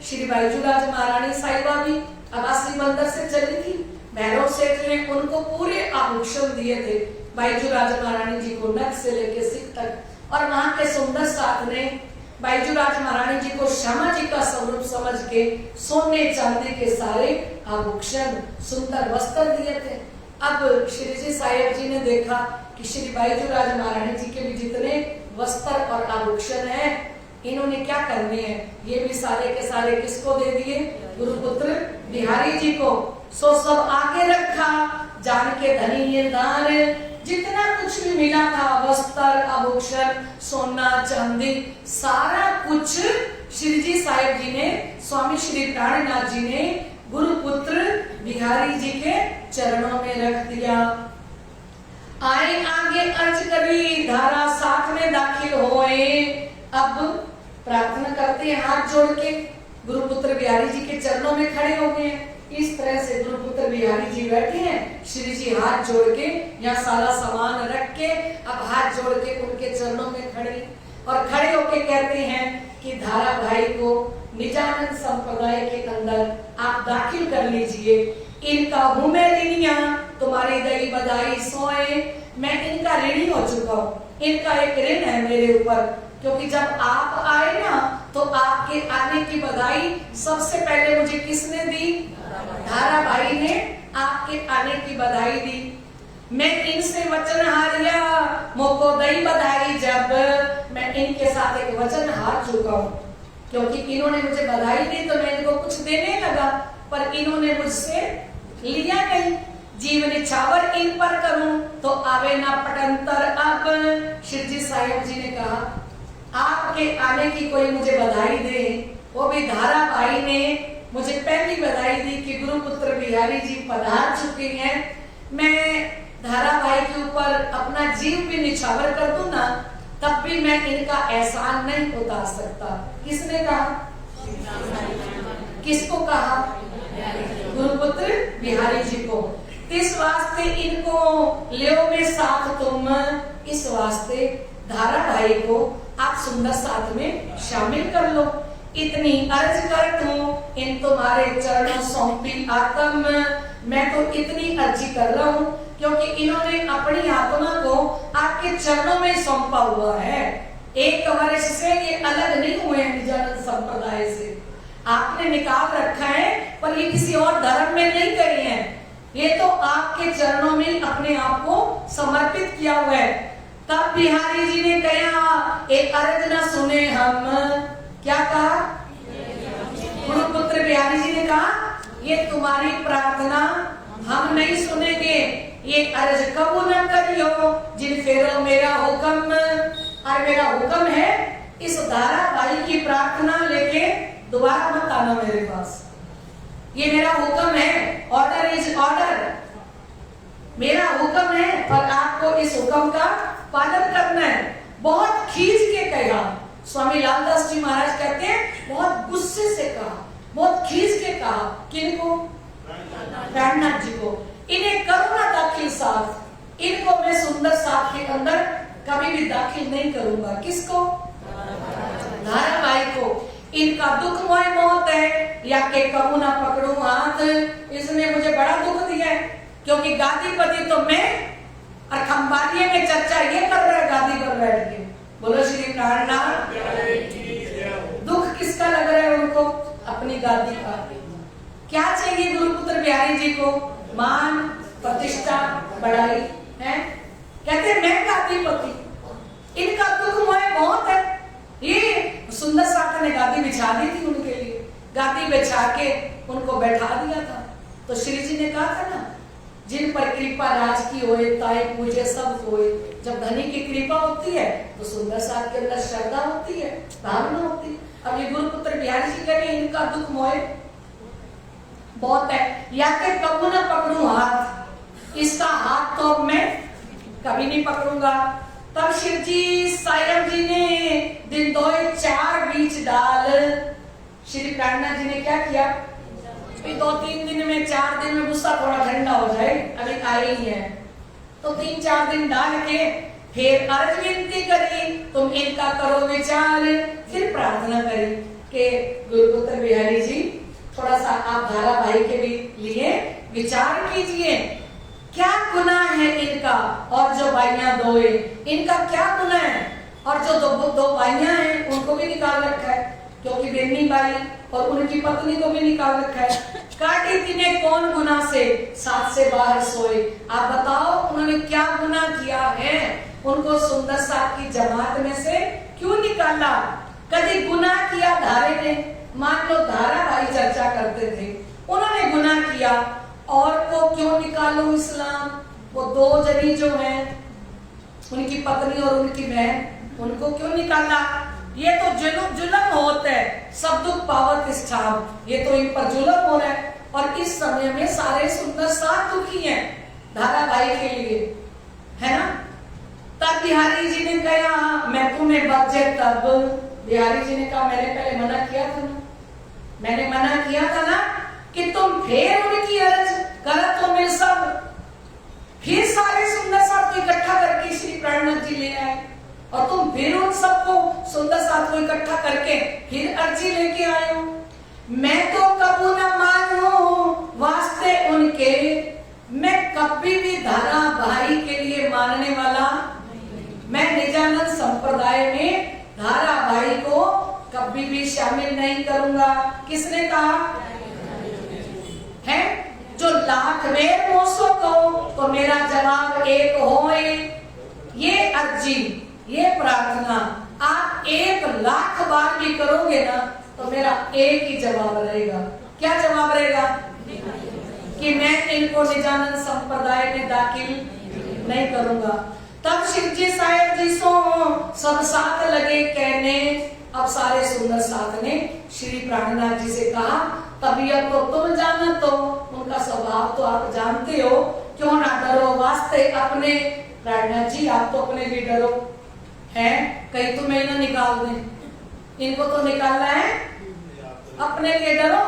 B: श्री बाईजूराज महारानी साहिबा भी अगासी बंदर से चली थी, भैरव सेठ ने उनको पूरे आभूषण दिए थे बाईजूराज महारानी जी को, नख से लेके सिर तक। और वहां के सुंदर साथ ने बाईजूराज महारानी जी को श्यामा जी का स्वरूप समझ के सोने चांदी के सारे आभूषण सुंदर वस्त्र दिए थे। अब श्री जी साहेब जी ने देखा कि श्री बाईजूराज महारानी जी के भी जितने वस्त्र और आभूषण हैं इन्होंने क्या करने हैं, ये भी सारे के सारे किसको दे दिए? गुरुपुत्र बिहारी जी को। सो सब आगे रखा, जान के धनी निर्धार, जितना कुछ भी मिला था वस्त्र आभूषण सोना चांदी सारा कुछ श्री जी साहेब जी ने, स्वामी श्री प्राणनाथ जी ने गुरुपुत्र बिहारी जी के चरणों में रख दिया। आए आगे अर्ज करी धारा साथ में दाखिल होए। अब प्रार्थना करते हैं हाथ जोड़ के, गुरुपुत्र बिहारी जी के चरणों में खड़े हो गए। इस तरह से गुरुपुत्र बिहारी जी बैठे हैं, श्री जी हाथ जोड़ के यहाँ सारा सामान रख के अब हाथ जोड़ के उनके चरणों में खड़े और खड़े होके कहते हैं कि धारा भाई को निजानंद संप्रदाय के अंदर आप दाखिल कर लीजिए। इनका हूं मैं ऋणिया, तुम्हारी दई बधाई सोए। मैं इनका ऋणी हो चुका हूँ, इनका एक ऋण है मेरे ऊपर, क्योंकि जब आप आए ना तो आपके आने की बधाई सबसे पहले मुझे किसने दी? धारा भाई ने आपके आने की बधाई दी। मैं इनसे वचन हारिया मोको दई बधाई, जब मैं इनके साथ एक वचन हार चुका हूँ, क्योंकि इन्होंने मुझे बधाई दी तो मैं इनको कुछ देने लगा, पर इन्होंने मुझसे लिया नहीं। जीवन इच्छावर इन पर करूं तो आवे ना पटंतर। अब शिव जी साहिब जी ने कहा आपके आने की कोई मुझे बधाई दे। वो भी धारा भाई ने मुझे पहली बधाई दी कि गुरुपुत्र बिहारी जी पधार चुके हैं। मैं धारा भाई के ऊपर अपना जीव भी निछावर कर दूं ना, तब भी मैं इनका एहसान नहीं उतार सकता। किसने कहा? किसको कहा? गुरुपुत्र बिहारी जी को। इस वास्ते इनको लियो में साथ तुम, इस वास्ते धारा भाई को आप सुंदर साथ में शामिल कर लो। इतनी अर्ज करत हूँ इन तुम्हारे चरणों सौंपी आत्म। मैं तो इतनी अर्जी कर रहा हूँ क्योंकि इन्होंने अपनी आत्मा को आपके चरणों में सौंपा हुआ है। एक वर्ष से ये अलग नहीं हुए हैं निजानंद संप्रदाय से। आपने निकाल रखा है पर ये किसी और धर्म में नहीं गए हैं। ये तो आपके चरणों में अपने आप को समर्पित किया हुआ है। तब बिहारी जी ने कहा एक अर्ज न सुने हम। क्या कहा? गुरुपुत्र बिहारी जी ने कहा ये तुम्हारी प्रार्थना हम नहीं सुनेंगे। ये अर्ज कबूल न करियो जिन फेरो मेरा हुक्म। और मेरा हुक्म है इस धारा भाई की प्रार्थना लेके दोबारा मत आना मेरे पास। ये मेरा हुक्म है, ऑर्डर इज ऑर्डर। मेरा हुक्म है और आपको इस हुक्म का पालन करना है। बहुत खींच के कहा स्वामी लालदास जी महाराज कहते हैं, बहुत गुस्से से कहा, बहुत खींच के कहा। किनको? प्राणनाथ जी को। इन्हें करुणा दाखिल साथ, इनको मैं सुंदर साथ के अंदर कभी भी दाखिल नहीं करूंगा। किसको? धारा भाई को। इनका दुखमय मौत है या के कबू ना पकड़ू हाथ। इसने मुझे बड़ा दुख दिया है क्योंकि गादीपति तो मैं और खंबालिये में चर्चा ये कर रहा है गादी पर बैठ के। बोलो श्री प्राणनाथ। दुख किसका लग रहा है उनको? अपनी गादी का। क्या चाहिए गुरुपुत्र बिहारी जी को? मान, प्रतिष्ठा, बड़ाई है। कहते मैं गादीपति। इनका दुखमय मौत है। ये सुंदर साथ ने गादी बिछा दी थी उनके लिए। गादी बिछा के उनको बैठा दिया था। तो श्री जी ने कहा था ना, जिन पर कृपा राज की होए ताई पूजे सब होए। जब धनी की कृपा होती है तो सुंदर साथ के अंदर श्रद्धा होती है, भावना होती है। अब ये गुरुपुत्र बिहारी जी कह रहे इनका दुख मोए बहुत है। या के कबू न पकड़ू हाथ, इसका हाथ तो अब मैं कभी नहीं पकड़ूंगा। तब शिव जी साईं जी ने दिन दोए 4 बीच डाल। श्री प्राणनाथ जी ने क्या किया? 2-3 दिन में 4 दिन में गुस्सा थोड़ा ठंडा हो जाए, अभी आए ही है तो 3-4 दिन डाल के फिर अर्ज विनती करी तुम इनका करो विचार। फिर प्रार्थना करी कि गुरुपुत्र बिहारी जी थोड़ा सा आप धारा भाई के भी लिए विचार कीजिए। क्या गुनाह है इनका? और जो बाइयां दोए इनका क्या गुनाह है? और जो दो बाइयां हैं उनको भी निकाल रखा है क्योंकि बेनी बाई और उनकी पत्नी को भी निकाल रखा है। काटी तिन्हें कौन गुनाह से साथ से बाहर सोए। आप बताओ उन्होंने क्या गुनाह किया है? उनको सुंदर साथ की जमात में से क्यों निकाला? कभी गुनाह किया धारे ने? मान लो धारा भाई चर्चा करते थे, उन्होंने गुनाह किया और को क्यों निकालो इस्लाम? वो 2 जनी जो हैं उनकी पत्नी और उनकी बहन, उनको क्यों निकाला? ये तो जुल्म होता है। सब दुख पावत इष्ठाम, ये तो इन पर जुल्म हो रहा है। और इस समय में सारे सुंदर साथ दुखी हैं धारा भाई के लिए, है ना? तब बिहारी जी ने कहा मैं तुम्हें बचे। तब बिहारी जी ने कहा मैंने पहले मना किया था ना, मैंने मना किया था ना कि तुम फिर उनकी अर्ज कर तो मिल सब। फिर सारे सुंदर साथ को इकट्ठा करके श्री प्राणनाथ जी ले आए और तुम फिर उन सबको सुंदर साथ को इकट्ठा करके फिर अर्जी लेके आए हो। मैं तो कबू न मानू वास्ते उनके, मैं कभी भी धारा भाई के लिए मानने वाला, मैं निजानंद संप्रदाय में धारा भाई को कभी भी शामिल नहीं करूंगा। किसने कहा है? जो लाख में 900 कहो तो मेरा जवाब एक होए। ये अर्जी, ये प्रार्थना आप 1 लाख बार भी करोगे ना तो मेरा एक ही जवाब रहेगा, क्या जवाब रहेगा कि मैं इनको निजानंद संप्रदाय में दाखिल नहीं करूंगा। तब शिव जी साहेब जी सो सब साथ लगे कहने, अब सारे सुंदर साथ ने श्री प्राणनाथ जी से कहा, तबीयत तो तुम जानो, तो उनका स्वभाव तो आप जानते हो, क्यों ना डरो, वास्ते अपने प्राणनाथ जी आप तो अपने लिए डरो हैं, कहीं तुम्हें ना निकाल दें, इनको तो निकालना है, अपने लिए डरो,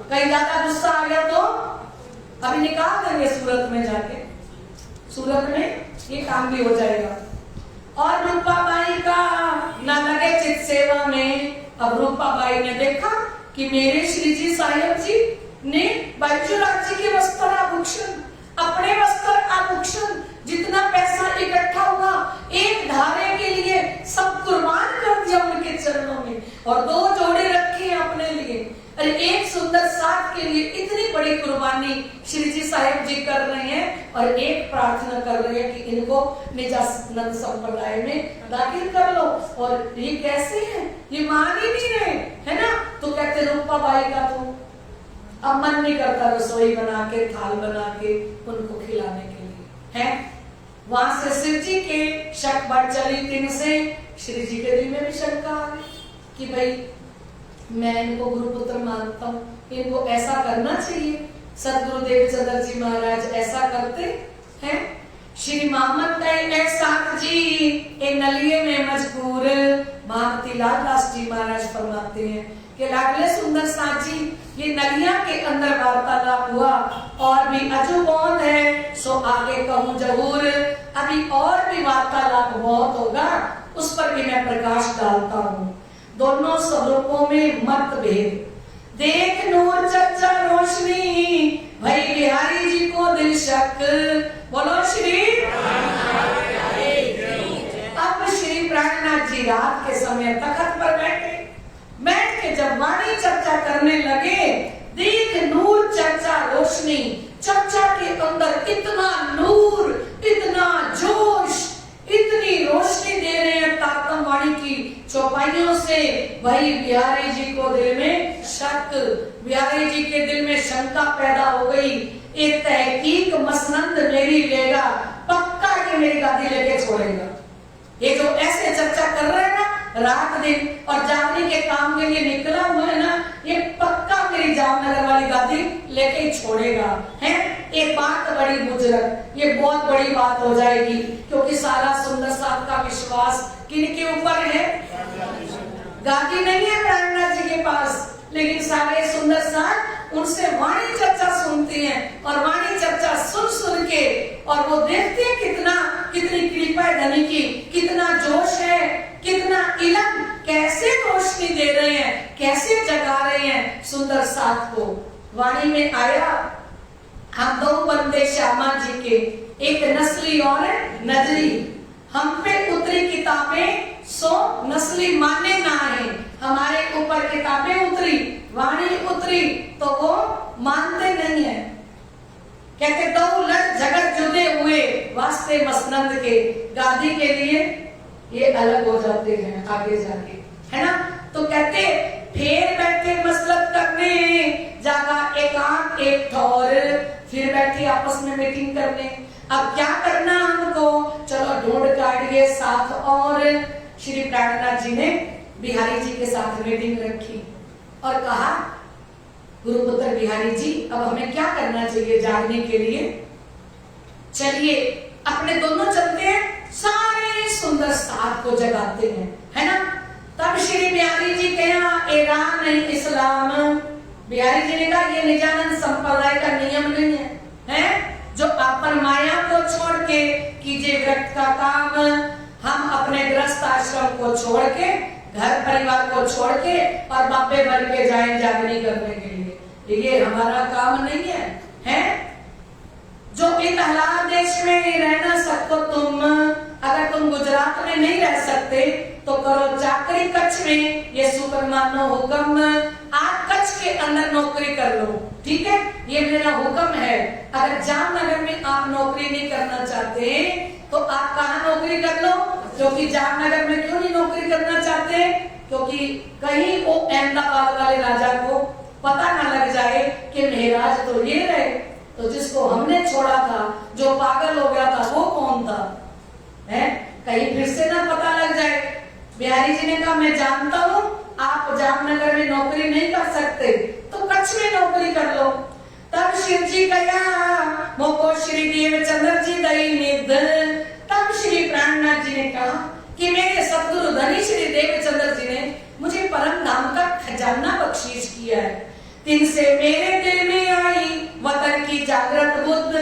B: कहीं ज्यादा गुस्सा आ गया तो अभी निकाल देंगे सूरत में जाके, सूरत में ये काम भी हो जाएगा। और रूपाबाई का न लगे चित सेवा में। अब रूपाबाई ने देखा कि मेरे श्री जी साहेब जी ने बाईचुराज जी के वस्त्र आभूषण, अपने वस्त्र आभूषण, जितना पैसा इकट्ठा हुआ एक धारे के लिए सब कुर्बान कर दिया उनके चरणों में, और 2 जोड़े रखे अपने लिए। अरे एक सुंदर साथ के लिए इतनी बड़ी कुर्बानी श्री जी साहेब जी कर रहे हैं, और एक प्रार्थना कर रहे हैं कि इनको निजानंद संप्रदाय में दाखिल कर लो। और ये कैसे है, ये मान ही नहीं रहे है ना। तो कहते रूपाबाई का तो अब मन नहीं करता रसोई बना के, थाल बना के उनको खिलाने के लिए है। वहां से शिव जी के शक बढ़ चली, 3 से श्री जी के दिल में भी शंका आ गई कि भाई मैं इनको गुरुपुत्र मानता हूँ, इनको ऐसा करना चाहिए। सदगुरुदेव चंद्र जी महाराज ऐसा करते हैं। श्री मोहम्मद साथ जी ए नलिये में मजबूर, महामती लाल दास जी महाराज फरमाते हैं कि लाडले सुंदर साथ जी ये नलिया के अंदर वार्तालाप हुआ, और भी अजुबौंद है सो आगे कहूँ जरूर, अभी और भी वार्तालाप बहुत होगा, उस पर भी मैं प्रकाश डालता हूँ। दोनों स्वरूपों में मतभेद, देख नूर चर्चा रोशनी, भाई बिहारी जी को दिल शक, बोलो श्री। अब श्री प्राणनाथ जी रात के समय तखत पर बैठ के जब वाणी चर्चा करने लगे, देख नूर चर्चा रोशनी, चर्चा के अंदर इतना नूर, इतना जोश, इतनी रोशनी दे रहे हैं तातम वाणी की चौपाइयों से, भाई बिहारी जी को दिल में शक, बिहारी जी के दिल में शंका पैदा हो गई। एक तहकीक मसनद मेरी लेगा, पक्का कि मेरी गादी लेके छोड़ेगा। ये जो ऐसे चर्चा कर रहे हैं ना रात दिन, और जागने के काम के लिए निकला हुआ है ना, ये पक्का मेरी जामनगर वाली गादी लेके ही छोड़ेगा है। एक बात बड़ी मुजरत, ये बहुत बड़ी बात हो जाएगी, क्योंकि सारा सुंदर साथ का विश्वास किनके ऊपर है, गादी नहीं है प्राणनाथ जी के पास, लेकिन सारे सुंदर साथ उनसे वाणी चर्चा सुनती हैं, और वाणी चर्चा सुन के, और वो देखते हैं कितनी कृपा है धनी की, कितना जोश है, कितना इलम, कैसे रोशनी दे रहे हैं, कैसे जगा रहे हैं सुंदर साथ को। वाणी में आया, हम 2 बंदे श्यामा जी के, एक नस्ली और नजरी, हम पे उतरी किताबें सो नस्ली माने ना है, हमारे ऊपर किताबें उतरी, वाणी उतरी, तो वो मानते नहीं है। कहते 2 लट झगड़ जुदे हुए, वास्ते मसनद के, गादी के लिए ये अलग हो जाते हैं आगे जाके, है ना। तो कहते फिर बैठे मसलत करने, जागा एकांत एक ठौर, फिर बैठे आपस में मीटिंग करने, अब क्या करना हमको, चलो ढूंढ काटिए साथ। और श्री प्राणनाथ जी ने बिहारी जी के साथ मीटिंग रखी और कहा, गुरुपुत्र बिहारी जी अब हमें क्या करना चाहिए जागने के लिए, चलिए अपने दोनों चलते हैं, सारे सुंदर साथ को जगाते हैं, है ना। तब श्री बिहारी जी कहा, ए राम नहीं इस्लाम, बिहारी जी ने कहा ये निजानंद संप्रदाय का नियम नहीं है, जो अपन माया को छोड़ के कीजिए व्रत का काम, हम अपने गृहस्थ आश्रम को छोड़ के, घर परिवार को छोड़ के, और बापे बन के जाए जागनी करने के लिए, ये हमारा काम नहीं है। जो इतलाह देश में ही रहना सको तुम, अगर तुम गुजरात में नहीं रह सकते तो करो चाकरी कच्छ में, ये सुपरमानो हुक्म, आप कच्छ के अंदर नौकरी कर लो, ठीक है, ये मेरा हुक्म है। अगर जामनगर में आप नौकरी नहीं करना चाहते तो आप कहाँ नौकरी कर लो, क्योंकि जामनगर में क्यों नहीं नौकरी करना चाहते, क्योंकि कहीं वो अहमदाबाद वाले राजा को पता न लग जाए कि महाराज तो ये रहे, तो जिसको हमने छोड़ा था, जो पागल हो गया था, वो कौन था? है कहीं फिर से ना पता लग जाए। बिहारी जी ने कहा मैं जानता हूँ आप जामनगर में नौकरी नहीं कर सकते, तो कच्छ में नौकरी कर लो। तब शिव जी कहा मोको श्री देवचंद्र जी दई निध। तब श्री प्राणनाथ जी ने कहा कि मेरे सतगुरु धनी श्री देवचंद्र जी ने मुझे परम धाम का खजाना बख्शीश किया है। दिन से मेरे दिल में आई वतन की जागृत बुद्ध,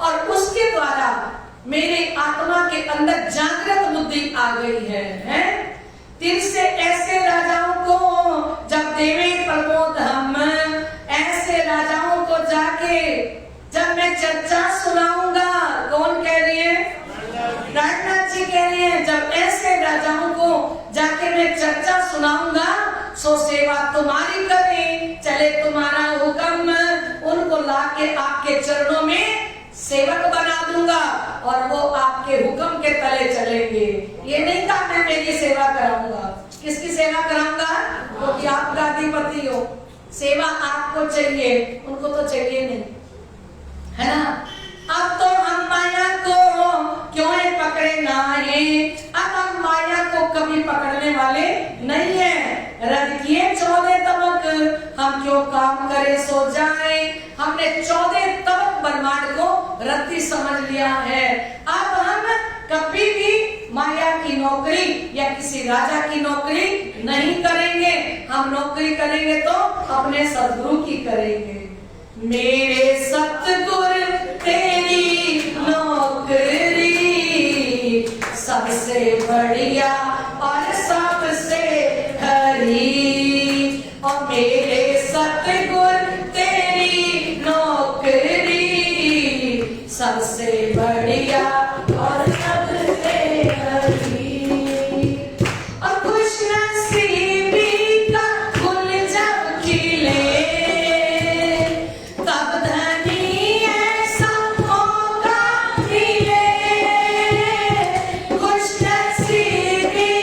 B: और उसके द्वारा मेरे आत्मा के अंदर जागृत बुद्धि आ गई है? दिन से ऐसे राजाओं को जब देवे प्रमोद हम, ऐसे राजाओं को जाके जब मैं चर्चा सुनाऊंगा, कौन कह रही है? प्राणनाथ जी कह रही है, जब ऐसे राजाओं को जाके मैं चर्चा सुनाऊंगा, सो सेवा तुम्हारी करें, चले तुम्हारा हुक्म, उनको लाके आपके चरणों में सेवक बना दूंगा और वो आपके हुक्म के तले चलेंगे। ये नहीं कहा मैं मेरी सेवा कराऊंगा। किसकी सेवा कराऊंगा? क्योंकि आप गादीपति हो, सेवा आपको चाहिए, उनको तो चाहिए नहीं, है ना? अब तो हम माया को क्यों पकड़े ना है, अब हम माया को कभी पकड़ने वाले नहीं है। रद किए 14 तबक, हम क्यों काम करे सो जाए। हमने 14 तबक ब्रह्मांड को रद्दी समझ लिया है। अब हम कभी भी माया की नौकरी या किसी राजा की नौकरी नहीं करेंगे। हम नौकरी करेंगे तो अपने सद्गुरु की करेंगे। मेरे सतगुरु तेरी नौकरी सबसे बढ़िया और सबसे हरी, और मेरे सतगुरु तेरी नौकरी सबसे बढ़िया और सबसे हरी। और खुश नसीबी का फूल जब खिले, तब धनी ऐसा मौका मिले। खुश नसीबी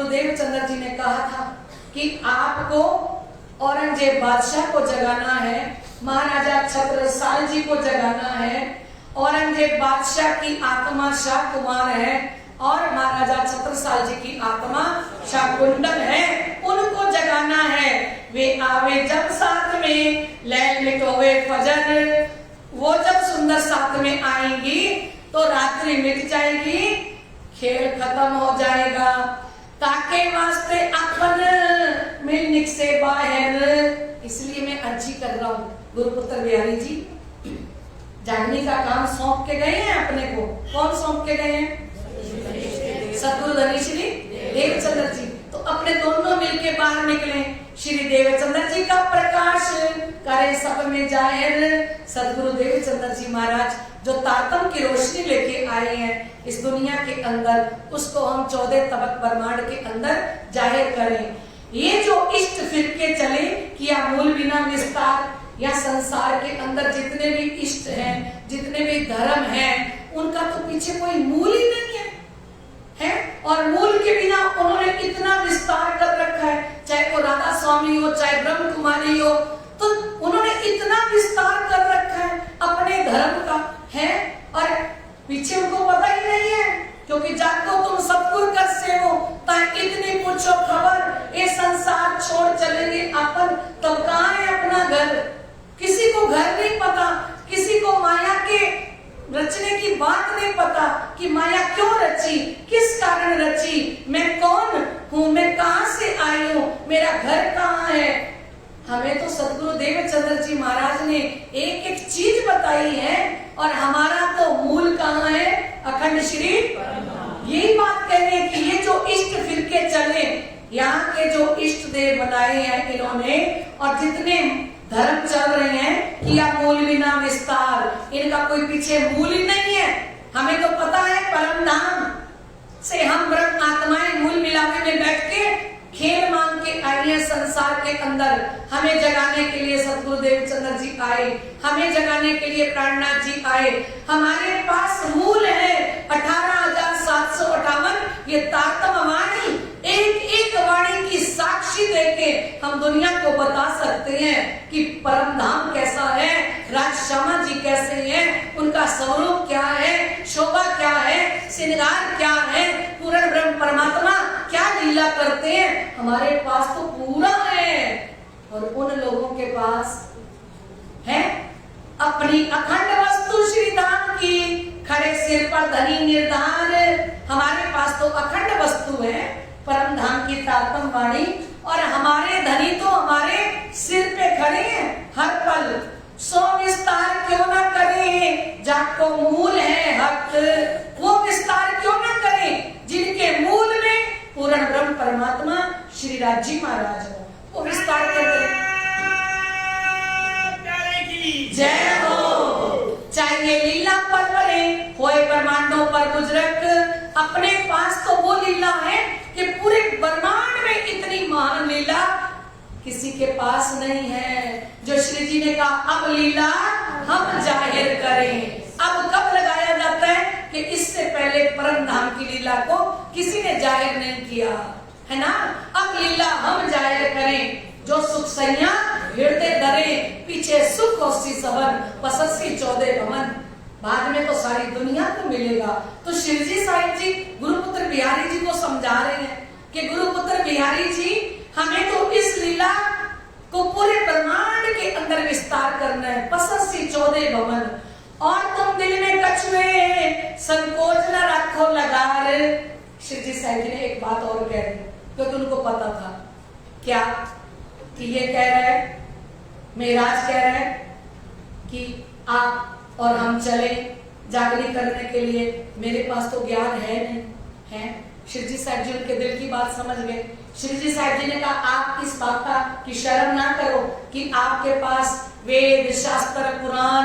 B: सदगुरुदेव चंद्र जी ने कहा था कि आपको औरंगजेब बादशाह को जगाना है, महाराजा छत्रसाल जी को जगाना है। औरंगजेब बादशाह की आत्मा शाह कुमार है और महाराजा छत्रसाल जी की आत्मा शाकुंतल है, उनको जगाना है। वे आवे जब साथ में लैल मिटोवे फजर, वो जब सुंदर साथ में आएंगी तो रात्रि मिट जाएगी, खेल खत्म हो जाएगा। ताके वास्ते अपन मिलने से बाहर, इसलिए मैं अर्जी कर रहा हूँ गुरुपुत्र बिहारी जी, जागने का काम सौंप के गए हैं अपने को। कौन सौंप के गए हैं? सतगुरु धनी श्री देवचंद्र जी। तो अपने दोनों मिलके बाहर निकले, श्री देवचंद्र जी का प्रकाश करे सब में जाहिर। सतगुरु देवचंद्र जी महाराज जो तारतम की रोशनी लेके आए हैं इस दुनिया के अंदर, उसको हम 14 तबक ब्रह्मांड के अंदर जाहिर करें। ये जो इष्ट फिरके चले कि या मूल बिना विस्तार, या संसार के अंदर जितने भी इष्ट हैं, जितने भी धर्म हैं, उनका तो पीछे कोई मूल ही नहीं है। और मूल के बिना उन्होंने इतना विस्तार कर रखा है, चाहे वो राधा स्वामी हो, चाहे ब्रह्म कुमारी हो, तो उन्होंने इतना विस्तार कर रखा है अपने धर्म का है, और पीछे उनको पता ही नहीं है। क्योंकि जाको तुम सतगुरु कर से हो, इतनी पूछो खबर, ये संसार छोड़ चलेंगे अपन, तो कहाँ है अपना घर? किसी को घर नहीं पता, किसी को माया के रचने की बात नहीं पता कि माया क्यों रची, किस कारण रची, मैं कौन हूँ, मैं कहाँ से आई हूँ, मेरा घर कहाँ है। हमें तो सतगुरु देवचंद्र जी महाराज ने एक एक चीज बताई है, और हमारा तो मूल कहाँ है? अखंड श्री। यही बात कह रहे हैं कि ये जो इष्ट फिरके चले, यहाँ के जो इष्ट देव बनाए हैं इन्होंने, और जितने धर्म चल रहे हैं कि या मूल बिना विस्तार, इनका कोई पीछे मूल ही नहीं है। हमें तो पता है परम धाम से हम ब्रह्म आत्माएं मूल मिलावे में बैठ के खेल मांग के आई है संसार के अंदर। हमें जगाने के लिए सतगुरु देवचंद्र जी आए, हमें जगाने के लिए प्राणनाथ जी आए। हमारे पास मूल है 18,758, ये तारतम वाणी, एक एक वाणी की साक्षी देके हम दुनिया को बता सकते हैं कि परम धाम कैसा है, राजश्यामा जी कैसे हैं, उनका स्वरूप क्या है, शोभा क्या है, श्रृंगार क्या है, पूर्ण ब्रह्म परमात्मा क्या लीला करते हैं। हमारे पास तो पूरा है, और उन लोगों के पास है अपनी अखंड वस्तु श्री धाम की, खड़े सिर पर धनी निर्धार। हमारे पास तो अखंड वस्तु है परम धाम की तारतम वाणी, और हमारे धनी तो हमारे सिर पे खड़े हैं हर पल। सो विस्तार क्यों ना करें जाको मूल है हक, वो विस्तार क्यों ना करें जिनके मूल में पूर्ण ब्रह्म परमात्मा श्री राजी महाराज हो, वो विस्तार करें। जय हो। चाहे ये लीला पर बने होए ब्रह्मांडों पर गुजरक, अपने पास तो वो लीला है कि पूरे ब्रह्मांड में इतनी महान लीला किसी के पास नहीं है। जो श्री जी ने कहा अब लीला हम जाहिर करें। अब कब लगाया जाता है कि इससे पहले परम धाम की लीला को किसी ने जाहिर नहीं किया है ना। अब लीला हम जाहिर करें, जो सुख सैया हृदय धरे, पीछे सुख होसी सबन, पससी 14 भवन। बाद में तो सारी दुनिया को मिलेगा। तो शिवजी साहिब जी गुरुपुत्र बिहारी जी को समझा रहे हैं कि गुरुपुत्र बिहारी जी हमें तो इस लीला को पूरे ब्रह्मांड के अंदर विस्तार करना है, पससी 14 भवन। और तुम दिल में कछुए संकोच न रखो लगार। शिवजी साहिब जी ने एक बात और कह दी, क्योंकि उनको पता था क्या कि ये कह रहा है, मेराज कह रहा है कि आप और हम चले जागरण करने के लिए। मेरे पास तो ज्ञान है नहीं है। शिवजी साहिब जी उनके दिल की बात समझ गए। शिवजी साहिब जी ने कहा आप इस बात का की शर्म ना करो कि आपके पास वेद शास्त्र पुराण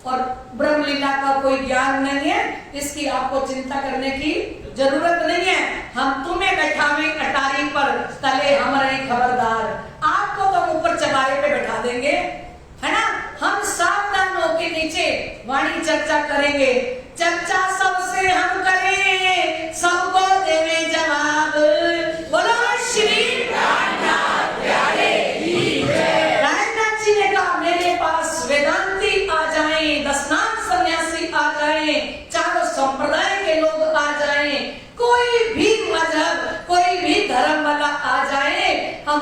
B: और ब्रह्म लीला का कोई ज्ञान नहीं है, इसकी आपको चिंता करने की जरूरत नहीं है। हम तुम्हें बैठावे अटारी पर, तले हम रहे खबरदार। आपको तो हम ऊपर चबारे पे बैठा देंगे, है ना। हम सावधान होके नीचे वाणी चर्चा करेंगे। चर्चा सबसे हम करें, सबको देवे जवाब।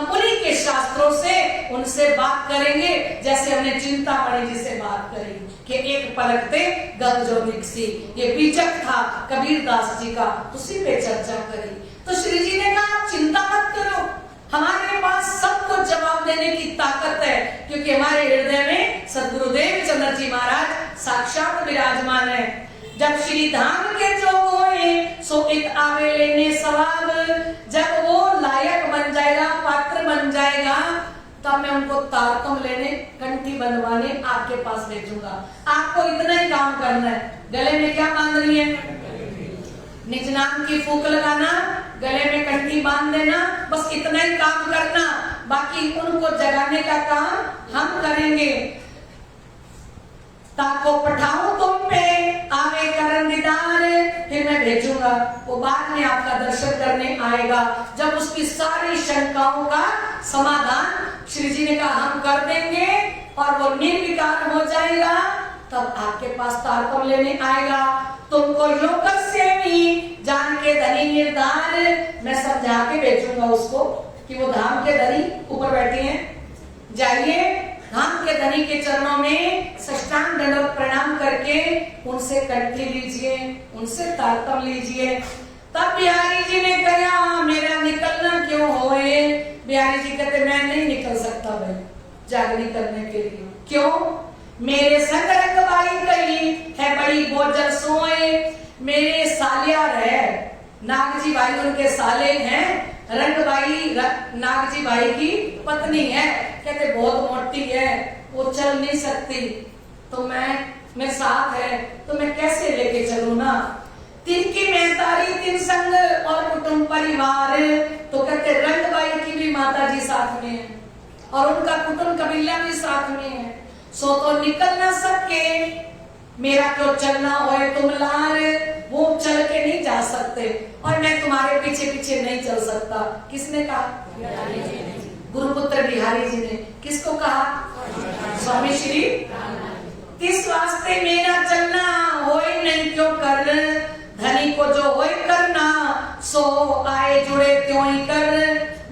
D: हम उन्हीं के शास्त्रों से उनसे बात करेंगे, जैसे हमने चिंतामणि जी से बात करी कि एक पलकते गद जो निकसी, ये बीचक था कबीरदास जी का, उसी पे चर्चा करी। तो श्री जी ने कहा आप चिंता मत करो, हमारे पास सबको जवाब देने की ताकत है, क्योंकि हमारे हृदय में सदगुरुदेव चंद्र जी महाराज साक्षात विराजमान है। जब श्री धाम के जो होए सो एक आवे लेने सवाब, जब वो लायक बन जाएगा, पात्र बन जाएगा, तब मैं उनको तारतम लेने, कंठी बंधवाने आपके पास भेजूंगा। आपको इतना ही काम करना है। गले में क्या बांध रही है? निज नाम की फूक लगाना, गले में कंठी बांध देना, बस इतना ही काम करना। बाकी उनको जगाने का काम हम करेंगे। ताको पठाऊं तुम पे आवे करन दीदार, फिर मैं भेजूंगा, वो बाद में आपका दर्शन करने आएगा, जब उसकी सारी शंकाओं का समाधान श्री जी ने कहा हम कर देंगे और वो निर्विकार हो जाएगा, तब आपके पास तारतम लेने आएगा। तुमको योकर से भी जान के धनी निर्धार, मैं समझा के भेजूंगा उसको कि वो धाम के धनी ऊपर बैठे हैं, जाइए धाम के धनी के चरणों में साष्टांग दंडवत प्रणाम करके उनसे कंठी लीजिए, उनसे तारतम लीजिए। तब बिहारी जी ने कहा मेरा निकलना क्यों होए? बिहारी जी कहते मैं नहीं निकल सकता भाई जागरण करने के लिए। क्यों? मेरे संग रंगबाई गई है बड़ी बोझल सोए, मेरे सालियार है, नागजी भाई उनके साले हैं, रंगबाई नागजी भाई की पत्नी है, कहते बहुत मोटी है, वो चल नहीं सकती, तो मैं साथ है तो मैं कैसे लेके चलूं ना। तिनकी मेहतारी तिन संग और कुटुंब परिवार, तो कहते रंगबाई की भी माता जी साथ में है और उनका कुटुंब कबीला भी साथ में है, सो तो निकल ना सके, मेरा क्यों चलना होए तुम लार, वो चल के नहीं जा सकते और मैं तुम्हारे पीछे पीछे नहीं चल सकता। किसने कहा? गुरुपुत्र बिहारी जी ने। किसको कहा? स्वामी श्री। किस वास्ते मेरा चलना होए नहीं क्यों कर, धनी को जो होए करना सो आए जुड़े त्यों ही कर।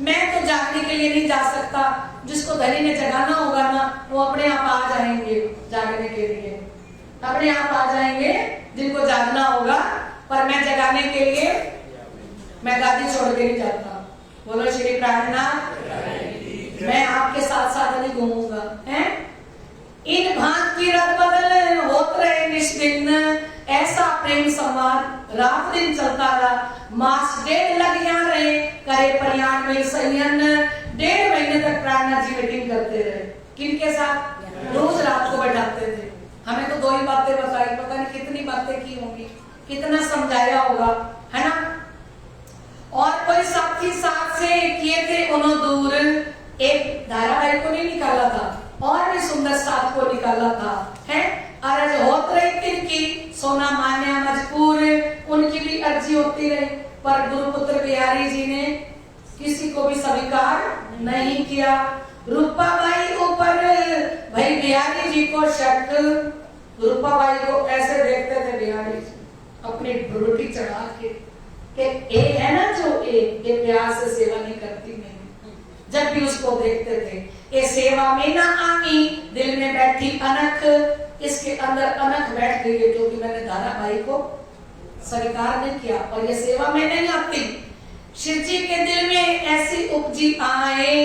D: मैं तो जागने के लिए नहीं जा सकता, जिसको धनी ने जगाना होगा ना वो अपने आप आ जाएंगे जागने के लिए, अपने आप आ जाएंगे जिनको जागना होगा, पर मैं जगाने के लिए मैं गादी छोड़ के नहीं जाता। बोलो श्री प्राणनाथ, मैं आपके साथ साथ नहीं घूमूंगा हैं। इन भांत की रद बदल होत रहे निष्दिन, ऐसा प्रेम संवाद रात दिन चलता रहा। मास 1.5 लग रहे करे प्रयाण में संयन, 1.5 महीने तक प्राणनाथ जी मीटिंग करते रहे। किनके साथ? रोज रात को बैठाते थे। हमें तो 2 ही बातें बताई, पता नहीं कितनी बातें की होंगी, कितना समझाया होगा, है ना। और कोई साथी साथ से किए थे उन्होंने दूर, एक धारावाहिक को नहीं निकाला था और भी सुंदर साथ को निकाला था, है। अरज होत रही तिनकी सोना मान्या मजबूर, उनकी भी अर्जी होती रही, पर गुरुपुत्र बिहारी जी ने किसी को भी स्वीकार नहीं किया। रूपाबाई ऊपर भाई बिहारी जी को शक, रूपाबाई को ऐसे देखते थे बिहारी जी अपनी रोटी चढ़ा के ए है ना जो ये प्यार से सेवा नहीं करती नहीं, जब भी उसको देखते थे ये सेवा में ना आमी, दिल में बैठी अनख, इसके अंदर अनख बैठ गई है क्योंकि मैंने दादा भाई को स्वीकार नहीं किया और ये सेवा में नहीं आती। शिव जी के दिल में ऐसी उपजी आए,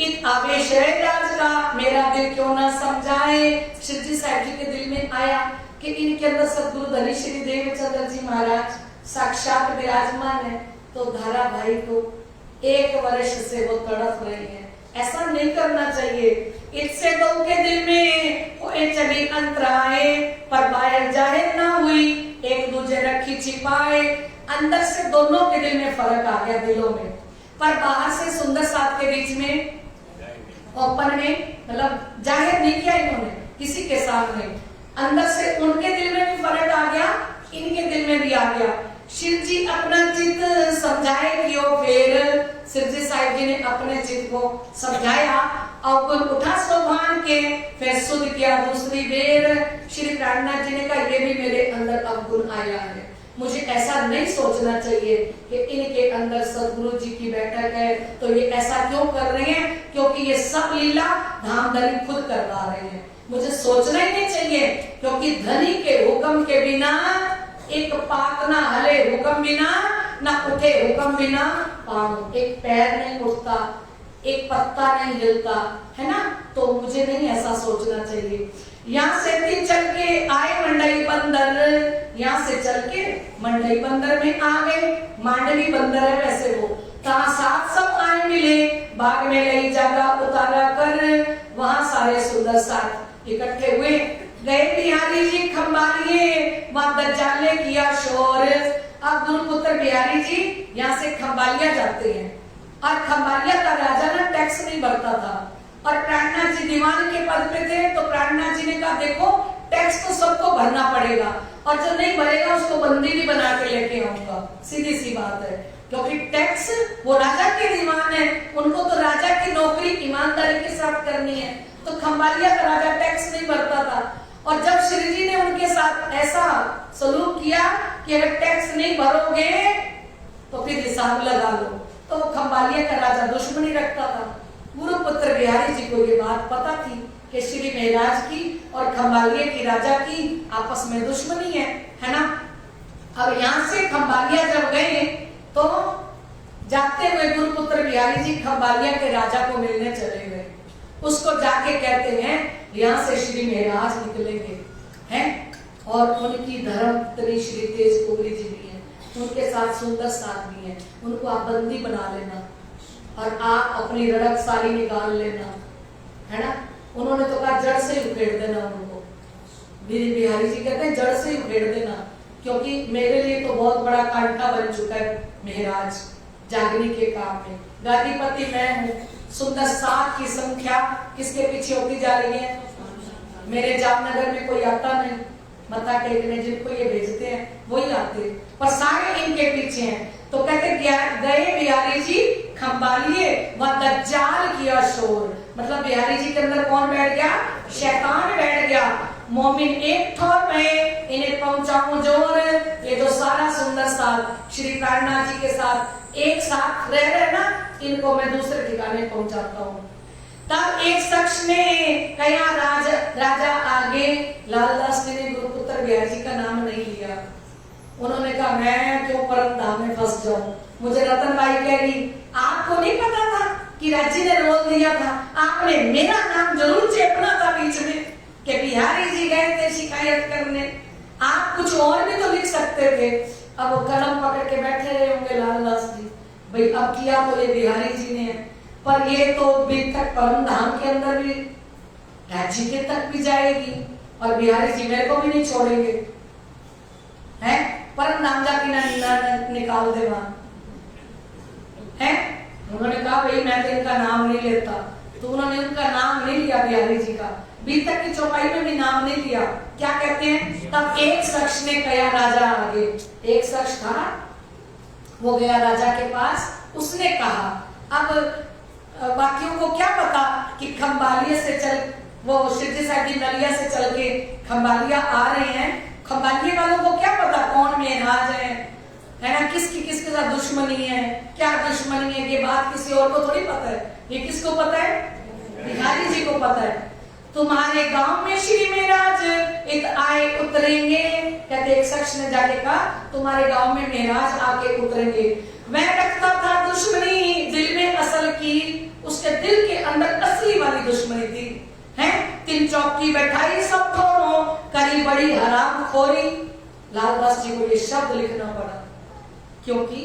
D: इत आवेश राज का मेरा दिल क्यों ना समझाए। शिव जी साहब जी के दिल में आया कि इनके अंदर सदगुरु धनी श्री देवचंद्र जी महाराज साक्षात विराजमान है, तो धारा भाई को 1 वर्ष से वो तड़प रही है। ऐसा नहीं करना चाहिए। इससे दो के दिल में कोई चली अंतराए, पर बाहर जाहिर ना हुई, एक दूसरे रखी छिपाए। अंदर से दोनों के दिल में फर्क आ गया दिलों में, पर बाहर से सुंदर साथ के बीच में ओपन में मतलब जाहिर नहीं किया इन्होंने किसी के सामने। अंदर से उनके दिल में भी फर्क आ गया, इनके दिल में भी आ गया। शिव जी अपना चित्त समझाए क्यों, फिर शिव जी साहिब जी ने अपने चित्त को समझाया, अवगुण उठा सोभान के, फिर शुद्ध किया दूसरी बेर। श्री प्राणनाथ जी ने कहा ये भी मेरे अंदर अवगुण आया है, मुझे ऐसा नहीं सोचना चाहिए कि इनके अंदर सदगुरु जी की बैठक है तो ये ऐसा क्यों कर रहे हैं, क्योंकि ये सब लीला धामधनी खुद करवा रहे हैं। मुझे सोचना ही नहीं चाहिए, क्योंकि धनी के हुक्म के बिना एक पात ना हले, हुक्म बिना ना उठे, हुक्म बिना पाँव, एक पैर नहीं उठता, एक पत्ता नहीं हिलता, है ना। तो मुझे नहीं ऐसा सोचना चाहिए। यहाँ से भी चल के आए मंडई बंदर, यहाँ से चल के मंडई बंदर में आ गए। मांडवी बंदर है वैसे वो, कहा साथ सब आए मिले, बाग में लई जगह उतारा कर, वहां सारे सुंदर साथ इकट्ठे हुए। गए बिहारी जी खंबालिए, वहां दज्जाले किया शोर। अब गुरुपुत्र बिहारी जी यहाँ से खंबालिया जाते हैं, और खंबालिया का राजा ना टैक्स नहीं भरता था, और प्राणनाथ जी दीवान के पद पे थे। तो प्राणनाथ जी ने कहा देखो टैक्स तो सबको भरना पड़ेगा, और जो नहीं भरेगा उसको बंदी भी बना के लेके आऊंगा। सीधी सी बात है, क्योंकि टैक्स वो राजा के दीवान है, उनको तो राजा की नौकरी ईमानदारी के साथ करनी है। तो खंबालिया का राजा टैक्स नहीं भरता था, और जब श्री जी ने उनके साथ ऐसा सलूक किया कि अगर टैक्स नहीं भरोगे तो फिर हिसाब लगा लो, तो वो खंबालिया का राजा दुश्मनी रखता था। गुरुपुत्र बिहारी जी को ये बात पता थी कि श्री महाराज की और खंबालिया की राजा की आपस में दुश्मनी है ना। अब यहाँ से खंबालिया जब गए तो जाते हुए गुरुपुत्र बिहारी जी खंबालिया के राजा को मिलने चले गए। उसको जाके कहते हैं यहाँ से श्री महाराज निकलेंगे हैं, और उनकी धर्मपत्नी श्री तेज कुबरी जी भी हैं, उनके साथ सुंदर साथ भी हैं। उनको आप बंदी बना लेना और आप अपनी रड़क सारी निकाल लेना, है ना। उन्होंने तो कहा जड़ से ही उखेड़ देना उनको। बिहारी जी कहते हैं जड़ से ही उखेड़ देना, क्योंकि मेरे लिए तो बहुत बड़ा कांटा बन चुका है महाराज जागने के काम में। गादीपति मैं हूँ। सुंदर सात की संख्या किसके पीछे होती जा रही है? मेरे जामनगर में कोई आता नहीं, मत्था टेकने जिनको ये भेजते हैं वही आते, पर सारे इनके पीछे हैं। तो कहते गए बिहारी जी खंबालिए, वह दज्जाल किया शोर। मतलब बिहारी जी के अंदर कौन बैठ गया? शैतान बैठ गया। मोमिन एक ठोर में इन्हें पहुंचाऊं जोर। ये जो सारा सुंदर साथ श्री प्राणनाथ जी के साथ एक साथ रह रहे ना, इनको मैं दूसरे ठिकाने पहुंचाता हूँ। तब एक शख्स ने कहा राजा आगे। लालदास जी ने गुरुपुत्र बिहारी जी का नाम नहीं लिया। उन्होंने कहा मैं क्यों परम धाम में फंस जाऊं। मुझे रतनबाई कहेगी आपको नहीं पता था कि राज्य ने रोल दिया था, आपने मेरा नाम जरूर चेपना था बीच में कि बिहारी जी गए थे शिकायत करने। आप कुछ और भी तो लिख सकते थे। अब वो कलम पकड़ के बैठे रहे होंगे लालदास जी, भाई अब किया तो ये बिहारी जी ने, पर ये तो अभी तक परम धाम के अंदर भी राज्य के तक भी जाएगी, और बिहारी जी मेरे को भी नहीं छोड़ेंगे, हैं? परम धाम जाके ना निकाल दे वहां, हैं? उन्होंने कहा भाई मैं तो इनका नाम नहीं लेता। तो उन्होंने उनका नाम नहीं लिया बिहारी जी का, बीतक की चौपाई में भी नाम नहीं लिया। क्या कहते हैं? तब एक शख्स ने कहा राजा आगे। एक शख्स था, वो गया राजा के पास, उसने कहा अब बाकियों को क्या पता कि खंबालिया से चल, वो शिवजी साहब की नलिया से चल के खंबालिया आ रहे हैं। खंबालिया वालों को क्या पता कौन मेहराज है ना, किसके साथ दुश्मनी है, क्या दुश्मनी है, ये बात किसी और को थोड़ी पता है। ये किसको पता है? बिहारी जी को पता है। तुम्हारे गांव में श्री महाराज एक आए उतरेंगे। कहते एक शख्स ने जाके कहा तुम्हारे गांव में महाराज आके उतरेंगे। मैं रखता था दुश्मनी दिल में असल की, उसके दिल के अंदर असली वाली दुश्मनी थी, हैं? तीन चौकी बैठाई सब थोड़ो, करी बड़ी हराम खोरी। लालदास जी को ये शब्द लिखना पड़ा, क्योंकि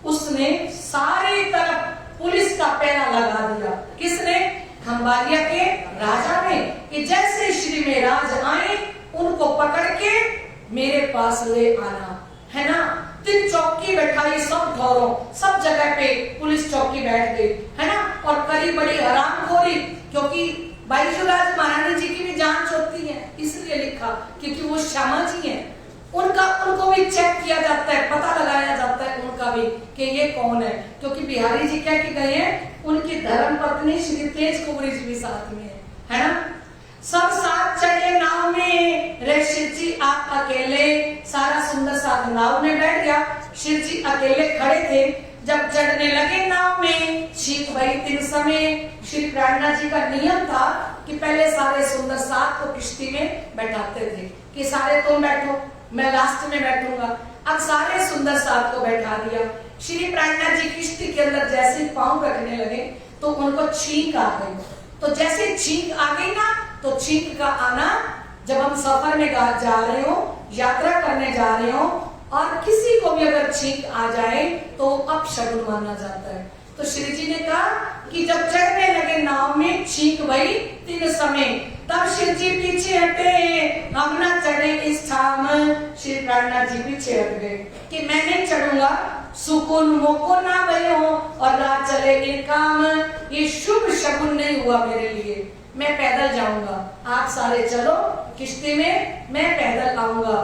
D: उसने सारी तरफ पुलिस का पहरा लगा दिया। किसने? खंबालिया के राजा ने, कि जैसे श्री महाराज आए उनको पकड़ के मेरे पास ले आना, है ना। तीन चौकी बैठाई सब ठौरों, सब जगह पे पुलिस चौकी बैठ गई, है ना। और करी बड़ी हरामखोरी, क्योंकि बाईजुराज महारानी जी की भी जांच होती है, इसलिए लिखा क्योंकि वो श्यामा जी हैं। उनको भी चेक किया जाता है, पता लगाया जाता है उनका भी कि ये कौन है, क्योंकि बिहारी जी क्या कि गए हैं, उनकी धर्म पत्नी श्री तेज कुबरी जी भी साथ में है ना। सब साथ चढ़े नाव में, रे शिव जी आप अकेले, सारा सुंदर साथ नाव में बैठ गया। शिव जी अकेले खड़े थे। जब चढ़ने लगे नाव में, छींक भई तिन समय। श्री प्राणनाथ जी का नियम था कि पहले सारे सुंदर साथ को किश्ती में बैठाते थे कि सारे तुम बैठो, मैं लास्ट में बैठूंगा। अब सारे सुंदर साथ को बैठा दिया। श्री प्राणनाथ जी किश्ती के अंदर जैसे पांव रखने लगे तो उनको छींक आ गई। तो जैसे छींक आ गई ना, तो छींक का आना, जब हम सफर में जा रहे हो, यात्रा करने जा रहे हो और किसी को भी अगर छींक आ जाए तो अपशगुन माना जाता है। तो श्री जी ने कहा कि जब चढ़ने लगे नाव में, छींक भई तिन समय, तब शिव जी पीछे हटे, हम ना चढ़े इस ठाम। श्री प्राणनाथ जी पीछे हट गए कि मैं नहीं चढ़ूंगा, सुकून मोको ना भयो और ना चले ये काम, ये शुभ शगुन नहीं हुआ मेरे लिए, मैं पैदल जाऊंगा, आप सारे चलो किश्ती में, मैं पैदल आऊंगा।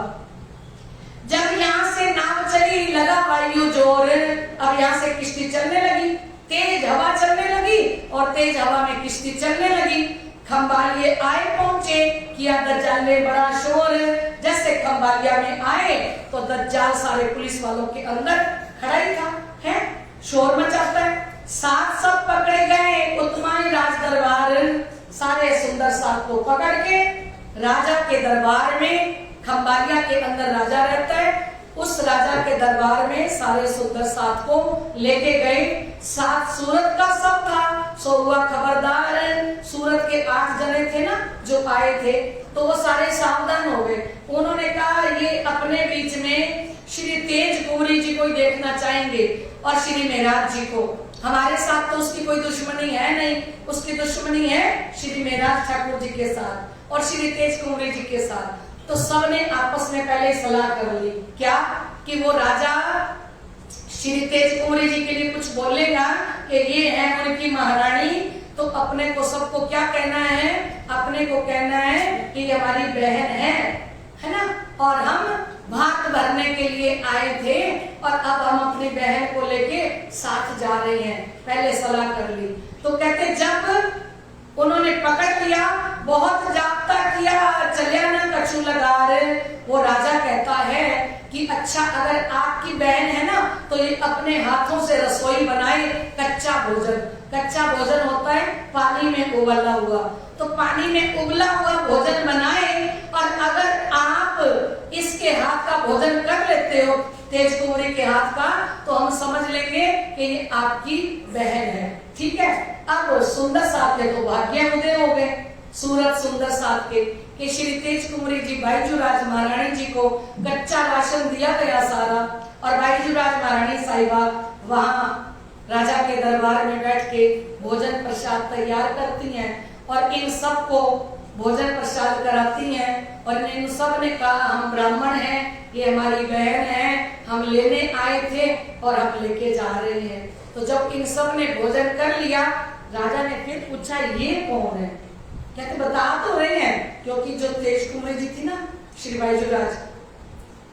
D: जब यहाँ से नाव चली, लगा वायु जोर, अब यहाँ से किश्ती चलने लगी, तेज हवा चलने लगी और तेज हवा में किश्ती चलने लगी। खंबालिये आए पहुंचे, किया दज्जाल ने बड़ा शोर। जैसे खंबालिया में आए तो दज्जाल सारे पुलिस वालों के अंदर खड़ा ही था, है शोर मचाता है। साथ सब पकड़े गए, उत्तमाई राज दरबार, सारे सुंदर साथ को पकड़ के राजा के दरबार में, खंबालिया के अंदर राजा रहता है, उस राजा के दरबार में सारे सुंदर साथ को लेके गए। साथ सूरत का सब था, सो हुआ खबरदार। सूरत के 8 जने थे ना जो आए थे, तो वो सारे सावधान हो गए। उन्होंने कहा ये अपने बीच में श्री तेज कुंवरी जी को ही देखना चाहेंगे और श्री मेहराज जी को, हमारे साथ तो उसकी कोई दुश्मनी है नहीं, उसकी दुश्मनी है श्री मेहराज ठाकुर जी के साथ और श्री तेज कुंवरी जी के साथ। तो सबने आपस में पहले सलाह कर ली, क्या कि वो राजा श्री तेज कुंवरी जी के लिए कुछ बोलेगा कि ये है उनकी महारानी, तो अपने को सबको क्या कहना है, अपने को कहना है कि ये हमारी बहन है ना, और हम भात भरने के लिए आए थे और अब हम अपनी बहन को लेके साथ जा रहे हैं, पहले सलाह कर ली। तो कहते जब उन्होंने पकड़ लिया, बहुत जाप्ता किया, चलिया ना कछु लगा रे, वो राजा कहता है कि अच्छा अगर आपकी बहन है ना तो ये अपने हाथों से रसोई बनाए, कच्चा भोजन। कच्चा भोजन होता है पानी में उबला हुआ, तो पानी में उबला हुआ भोजन बनाए और अगर आप इसके हाथ का भोजन कर लेते हो, तेज कुंवरी के हाथ का, तो हम समझ लेंगे कि ये आपकी बहन है, ठीक है। अब सुंदर साथ के तो भाग्य उदय हो गए, सूरत सुंदर साथ के कि श्री तेज कुंवरी जी बाईजूराज महारानी जी को कच्चा राशन दिया गया सारा, और बाईजूराज महारानी साहिबा वहाँ राजा के दरबार में बैठ के भोजन प्रसाद तैयार करती हैं और इन सबको भोजन प्रसाद कराती हैं। और इन सब ने कहा हम ब्राह्मण हैं, ये हमारी बहन है, हम लेने आए थे और हम लेके जा रहे हैं। तो जब इन सब ने भोजन कर लिया, राजा ने फिर पूछा ये कौन है, कहते बता तो रहे हैं, क्योंकि जो तेज कुंवरी जी थी ना श्री बाईजूराज,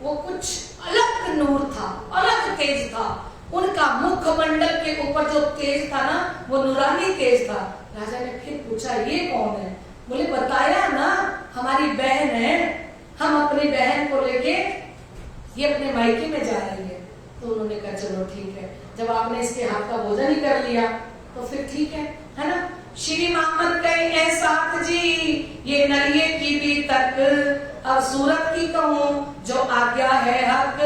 D: वो कुछ अलग नूर था, अलग तेज था, उनका मुखमंडल के ऊपर जो तेज था ना वो नूरानी तेज था। राजा ने फिर पूछा ये कौन है, बोले बताया ना हमारी बहन है, हम अपनी बहन को लेके ये अपने मायके में जा रही है। तो उन्होंने कहा चलो ठीक है, जब आपने इसके हाथ का भोजन ही कर लिया तो फिर ठीक है ना। श्री मोहम्मद कहे साथ जी ये नलिये की भी तक, अब सूरत की कहूँ जो आज्ञा है हक।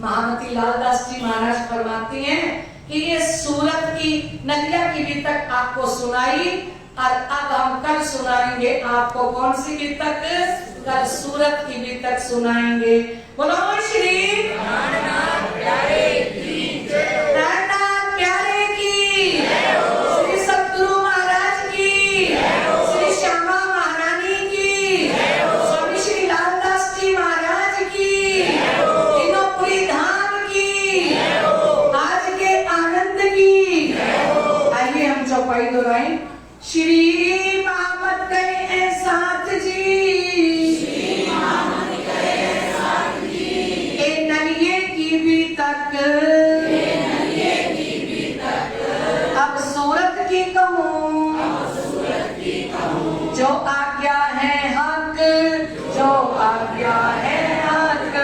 D: महामती लालदास जी महाराज फरमाते हैं कि ये सूरत की नलिया की भी तक आपको सुनाई, और अब हम कल सुनाएंगे आपको कौन सी भी तक, कल सूरत की भी तक सुनाएंगे। बोलो श्री प्राणनाथ प्यारे की जय, प्राणनाथ प्यारे की जय, श्री सतगुरु महाराज की जय, श्री श्यामा महारानी की जय, स्वामी श्री लालदास जी महाराज की जय, तीनों धाम की जय, आज के आनंद की जय। आइए हम चौपाई दोहराएं। श्री मोहम्मद कहे साथ जी, श्री मोहम्मद कहे साथ जी, ए नलिये की भी तक, ए नलिये की भी तक, अब सूरत की कहूँ, अब सूरत की कहूँ जो आज्ञा है हक, जो आज्ञा है हक।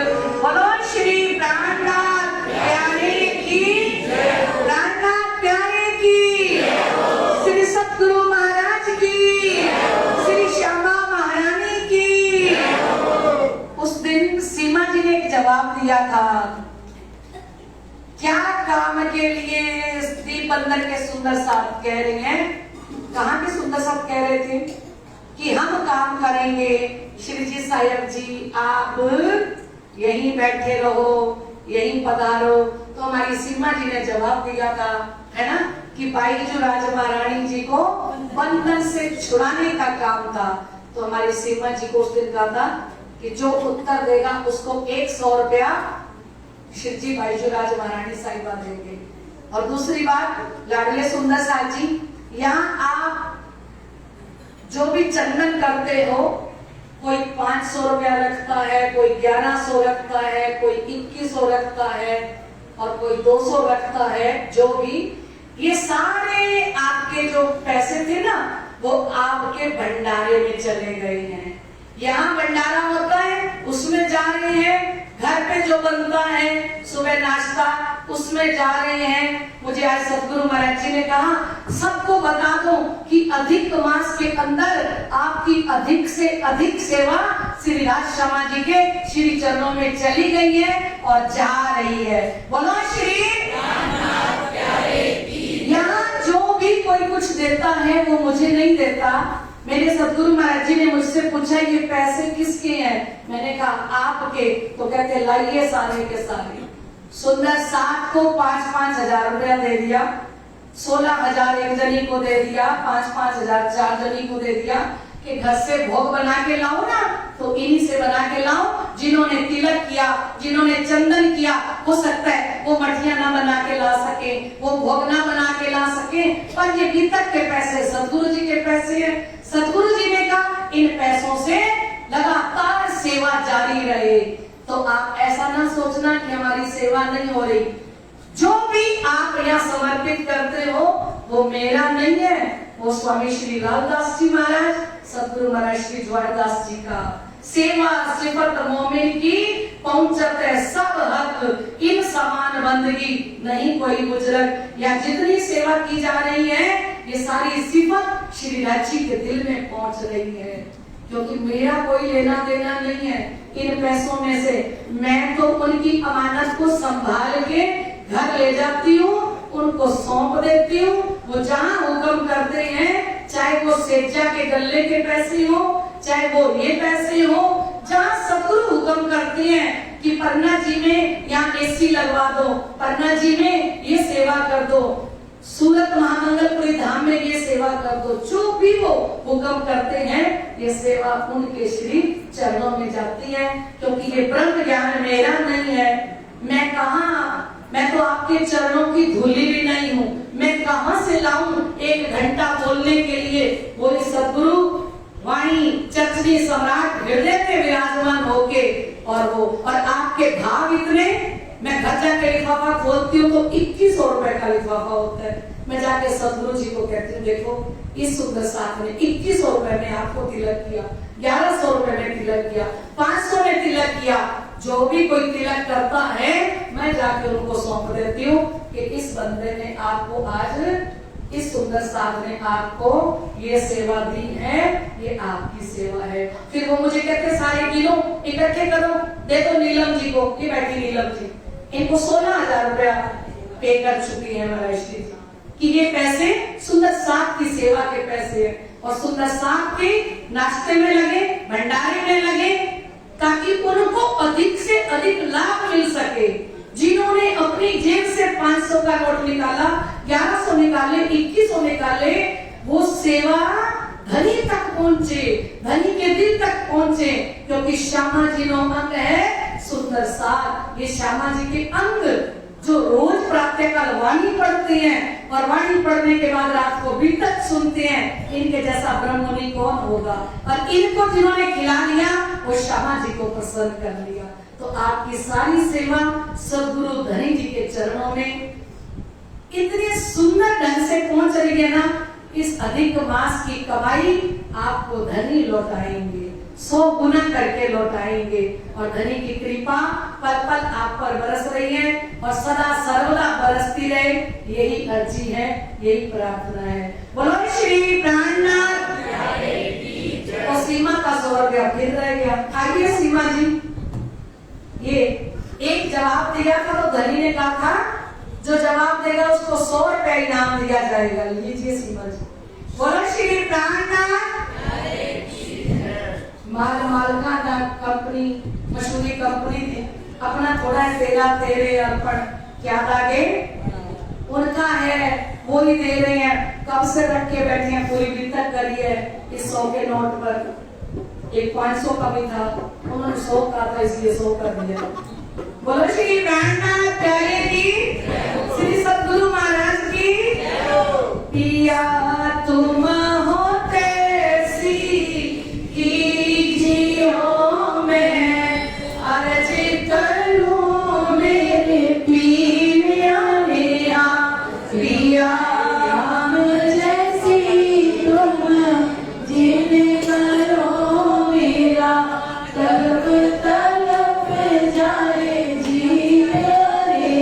D: जवाब दिया था, क्या काम के लिए दीप बंदर के सुंदर साथ कह रहे हैं, कहाँ के सुंदर साथ कह रहे थे कि हम काम करेंगे, श्री जी साहब जी आप यहीं बैठे रहो, यहीं पधारो। तो हमारी सीमा जी ने जवाब दिया था, है ना, कि बाईजू राज महारानी जी को बंधन से छुड़ाने का काम था। तो हमारी सीमा जी को उस दिन कहा था कि जो उत्तर देगा उसको 100 रुपया शिव जी बाईजू राज महारानी साहिबा देंगे। और दूसरी बात, लाडले सुंदर साथ जी, यहाँ आप जो भी चंदन करते हो, कोई 500 रुपया रखता है, कोई 1100 रखता है, कोई 2100 रखता है और कोई 200 रखता है, जो भी, ये सारे आपके जो पैसे थे ना वो आपके भंडारे में चले गए हैं। यहाँ भंडारा होता है उसमें जा रहे हैं, घर पे जो बनता है सुबह नाश्ता उसमें जा रहे हैं। मुझे आज सतगुरु महाराज जी ने कहा सबको बता दो कि अधिक मास के अंदर आपकी अधिक से अधिक सेवा श्री राज शर्मा जी के श्री चरणों में चली गई है और जा रही है। बोलो श्री यहाँ जो भी कोई कुछ देता है वो मुझे नहीं देता। मेरे सतगुरु महाराज जी ने मुझसे पूछा ये पैसे किसके हैं, मैंने कहा आपके। तो कहते लाइए सारे के सारे। सुंदर साथ को 5-5 हजार रुपया दे दिया, 16,000 एक जनी को दे दिया, 5-5 हजार 4 जनी को दे दिया कि घर से भोग बना के लाओ ना, तो इन्हीं से बना के लाओ। जिन्होंने तिलक किया, जिन्होंने चंदन किया, हो सकता है वो मठिया ना बना के ला सके, वो भोग ना बना के ला सके, पर ये गीतक के पैसे सतगुरु जी के पैसे हैं। सतगुरु जी ने कहा इन पैसों से लगातार सेवा जारी रहे। तो आप ऐसा ना सोचना कि हमारी सेवा नहीं हो रही। जो भी आप यहाँ समर्पित करते हो वो मेरा नहीं है, वो स्वामी श्री लालदास जी महाराज, सतगुरु महाराज श्री ज्वारदास जी का। सेवा सिफत मोमिन की पहुंचत है सब हक, इन समान बंदगी नहीं कोई बुजुर्ग। या जितनी सेवा की जा रही है ये सारी सिफत श्री राज जी के दिल में पहुंच रही है, क्योंकि मेरा कोई लेना देना नहीं है इन पैसों में से। मैं तो उनकी अमानत को संभाल के घर ले जाती हूँ, उनको सौंप देती हूँ। वो जहाँ हुक्म करते हैं, चाहे वो सेजा के गल्ले के पैसे हो, चाहे वो ये पैसे हो, जहाँ सतगुरु हुक्म करते हैं कि पन्ना जी में यहाँ एसी लगवा दो, पन्ना जी में ये सेवा कर दो, सूरत महामंगलपुरी धाम में ये सेवा कर दो, जो भी वो हुक्म करते हैं ये सेवा उनके श्री चरणों में जाती है। क्योंकि ये ब्रह्म ज्ञान मेरा नहीं है। मैं कहाँ, मैं तो आपके चरणों की धूली भी नहीं हूँ। मैं कहाँ से लाऊं 1 घंटा बोलने के लिए। बोले सतगुरु वाणी चचनी सम्राट हृदय में विराजमान होके, और आपके भाव इतने, मैं घर जाके लिफाफा खोलती हूँ तो 2100 रुपए का लिफाफा होता है। मैं जाके सतगुरु जी को कहती हूँ देखो इस सुंदर साथ में 2100 रुपए में आपको तिलक किया, 1100 रुपए में तिलक किया, 500 में तिलक किया। जो भी कोई तिलक करता है मैं जाके उनको सौंप देती हूँ कि इस बंदे ने आपको आज, इस सुंदर साथ ने आपको ये सेवा दी है, ये आपकी सेवा है। फिर वो मुझे कहते सारे गिनो, इकट्ठे करो, दे दो नीलम जी को। ये बैठी नीलम जी, इनको 16,000 रुपया पे कर चुकी है महाराज जी कि ये पैसे सुंदर साथ की सेवा के पैसे हैं, और सुंदर साथ के नाश्ते में लगे, भंडारे में लगे, ताकि उनको अधिक से अधिक लाभ मिल सके। जिन्होंने अपनी जेब से 500 का नोट निकाला, 1100 निकाले, 2100 निकाले, वो सेवा धनी तक पहुंचे, धनी के दिल तक पहुंचे। क्योंकि श्यामा जी नो अंग है सुंदर साथ। ये श्यामा जी के अंग जो रोज प्रातःकाल वाणी पढ़ते हैं और वाणी पढ़ने के बाद रात को बीतक सुनते हैं, इनके जैसा ब्रह्ममुनि कौन होगा। और इनको जिन्होंने खिला लिया वो श्यामा जी को प्रसन्न कर लिया। तो आपकी सारी सेवा सदगुरु धनी जी के चरणों में इतने सुंदर ढंग से पहुंच रही है ना, इस अधिक मास की कमाई आपको धनी लौटाएंगे, 100 गुना करके लौटाएंगे। और धनी की कृपा पल पल आप पर बरस रही है और सदा सर्वदा बरसती रहे, यही अर्जी है, यही प्रार्थना है। बोलो श्री प्राणनाथ। और सीमा का 100 रुपया फिर रह गया। आइए सीमा जी, ये जवाब दिया था तो धनी ने कहा था जो जवाब देगा उसको 100 रुपया इनाम दिया जाएगा। लीजिए सीमा जी, बोलो श्री प्राणनाथ। मालका का कंपनी मशहूरी कंपनी थी, अपना थोड़ा तेरा तेरे अर्पण क्या लागे उनका है वो ही दे रहे हैं। कब से रख के बैठे हैं, पूरी बितक करी है इस 100 के नोट पर। एक 500 का भी था, उन्होंने 100 का था इसलिए 100 कर दिया। बोलो श्री प्राणनाथ प्यारे की, श्री सद्गुरु महाराज की। पिया तुम होते सी कीजियो मैं अर्ज करूं मेरे पिया मेरा पिया हम जैसी तुम जिन करो मेरा तलब तलब जाए जीवे रे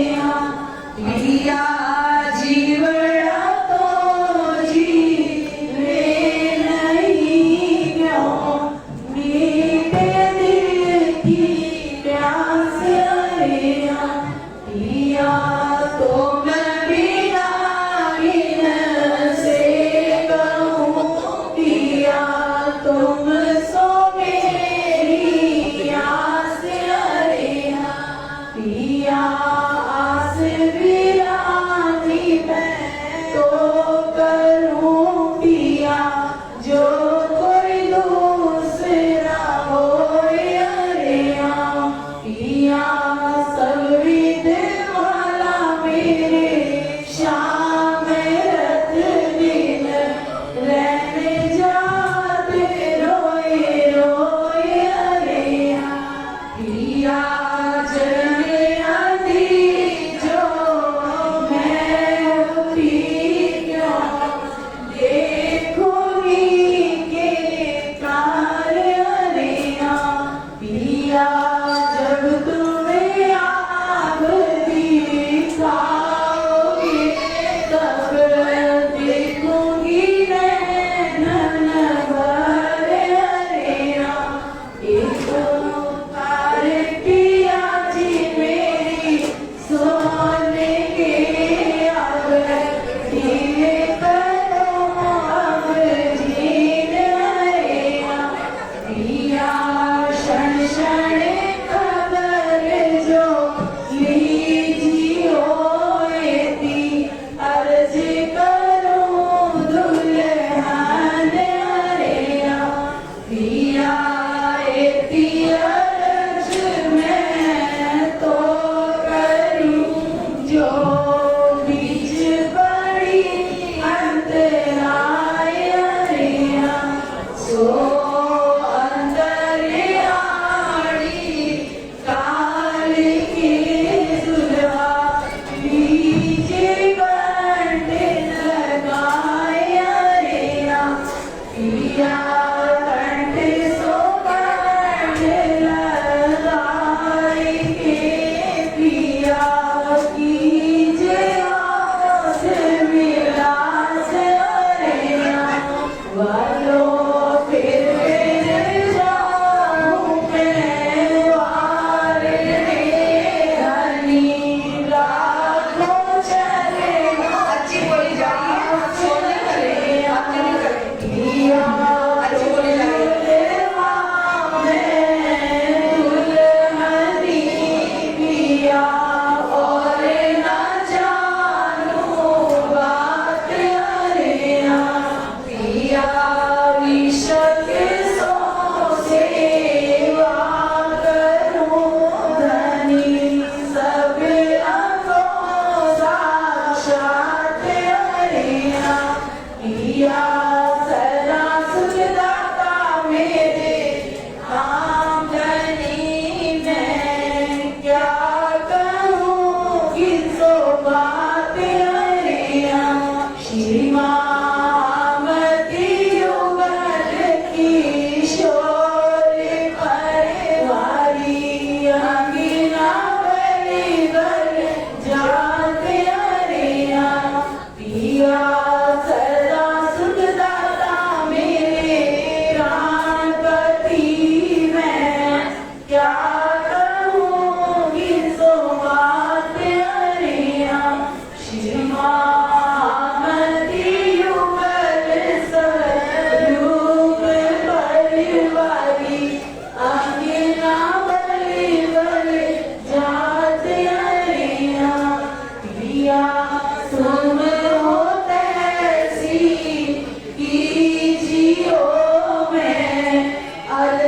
D: पिया जीवड़ा तो जीवे नहीं क्यों मेरे दिल की प्यास रे पिया तुम बिना इनसे कहूँ पिया तुम सो मेरी आस रे पिया आस विरानी मैं तो करूं पिया जो कोई दूसरा हो रे पिया सब विद वाला मेरे श्याम रथ दिन रहने जाते रोए रोए रे पिया जने आदि जो मैं होती क्यों देखूंगी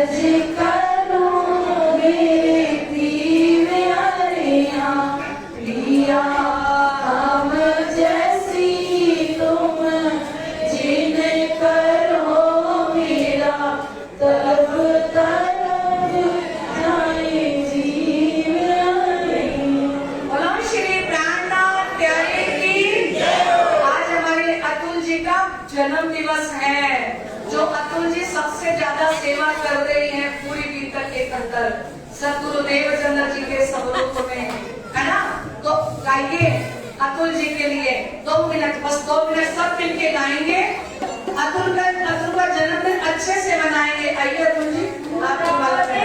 C: अर्ज करो मेरे दीवारिया पिया हम जैसी तुम जिन करो मेरा तब तरफ जाए जीवन।
D: बोलो श्री प्राणनाथ प्यारे की। आज हमारे अतुल जी का जन्म दिवस है। जो अतुल जी सबसे ज्यादा सेवा कर रही हैं पूरी बीतक के अंदर सदगुरु देवचंद्र जी के स्वरूप में, है ना। तो गाइए अतुल जी के लिए 2 मिनट, बस 2 मिनट सब मिलके गाएंगे। अतुल का जन्मदिन अच्छे से मनाएंगे। आइए अतुल जी आपकी बात है।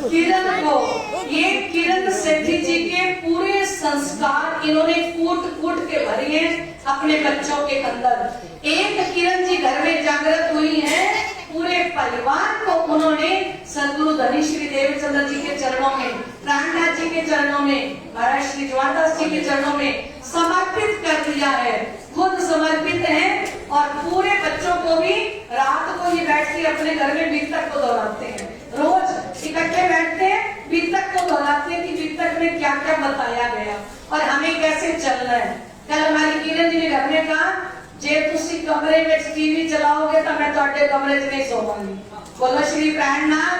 D: किरण को, ये किरण सेठी जी के पूरे संस्कार इन्होंने कूट कूट के भरी है अपने बच्चों के अंदर। एक किरण जी घर में जागृत हुई है, पूरे परिवार को उन्होंने सदगुरु धनी श्री देवचंद्र जी के चरणों में, प्राणनाथ जी के चरणों में, महाराज श्री जवाहरदास जी के चरणों में समर्पित कर दिया है। खुद समर्पित है और पूरे बच्चों को भी रात को ये बैठ के अपने घर में बीतक को दोहराते हैं। रोज इकट्ठे बैठते हैं, बीतक को दोहराते हैं कि बीतक में क्या क्या बताया गया और हमें कैसे चलना है। कल हमारी किरण जी ने घर में कहा, जे तुसी कमरे में टीवी चलाओगे तो मैं ਤੁਹਾਡੇ कमरे में नहीं सोवांगी। बोलो श्री प्राणनाथ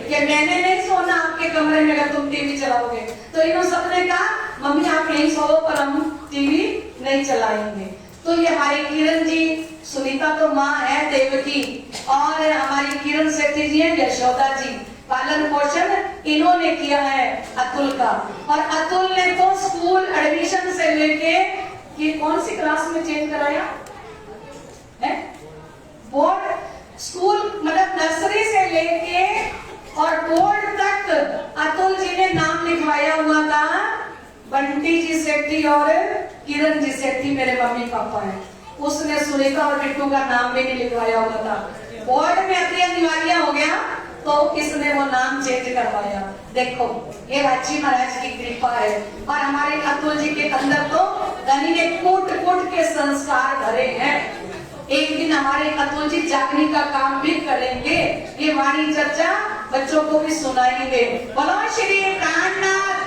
D: कि मैंने नहीं सोना आपके कमरे में अगर तुम टीवी चलाओगे। तो इन्होंने सबने कहा मम्मी आप यहीं सोओ पर हम टीवी नहीं चलाएंगे। तो ये हमारी किरण जी, सुनीता तो माँ है देवकी, और हमारी किरण सेठी जी है यशोदा जी। पालन पोषण इन्होंने किया है अतुल का। और अतुल ने तो स्कूल एडमिशन से लेके कि कौन सी क्लास में चेंज कराया है, बोर्ड स्कूल मतलब नर्सरी से लेके और बोर्ड तक अतुल जी ने नाम लिखवाया हुआ था। बंटी जी सेठी और किरण जी सेठी मेरे मम्मी पापा हैं। उसने सुनीता और बिट्टू का नाम भी नहीं लिखवाया हुआ था। बोर्ड में अपनी दिवालियां हो गया तो इसने वो नाम चेंज करवाया। देखो ये राजी महाराज की कृपा है। और हमारे अतुल जी के अंदर तो धनी ने कूट कूट के संस्कार भरे हैं। एक दिन हमारे अतुल जी जागने का काम भी करेंगे। ये वाणी चर्चा बच्चों को भी सुनाएंगे। बोलो श्री प्राणनाथ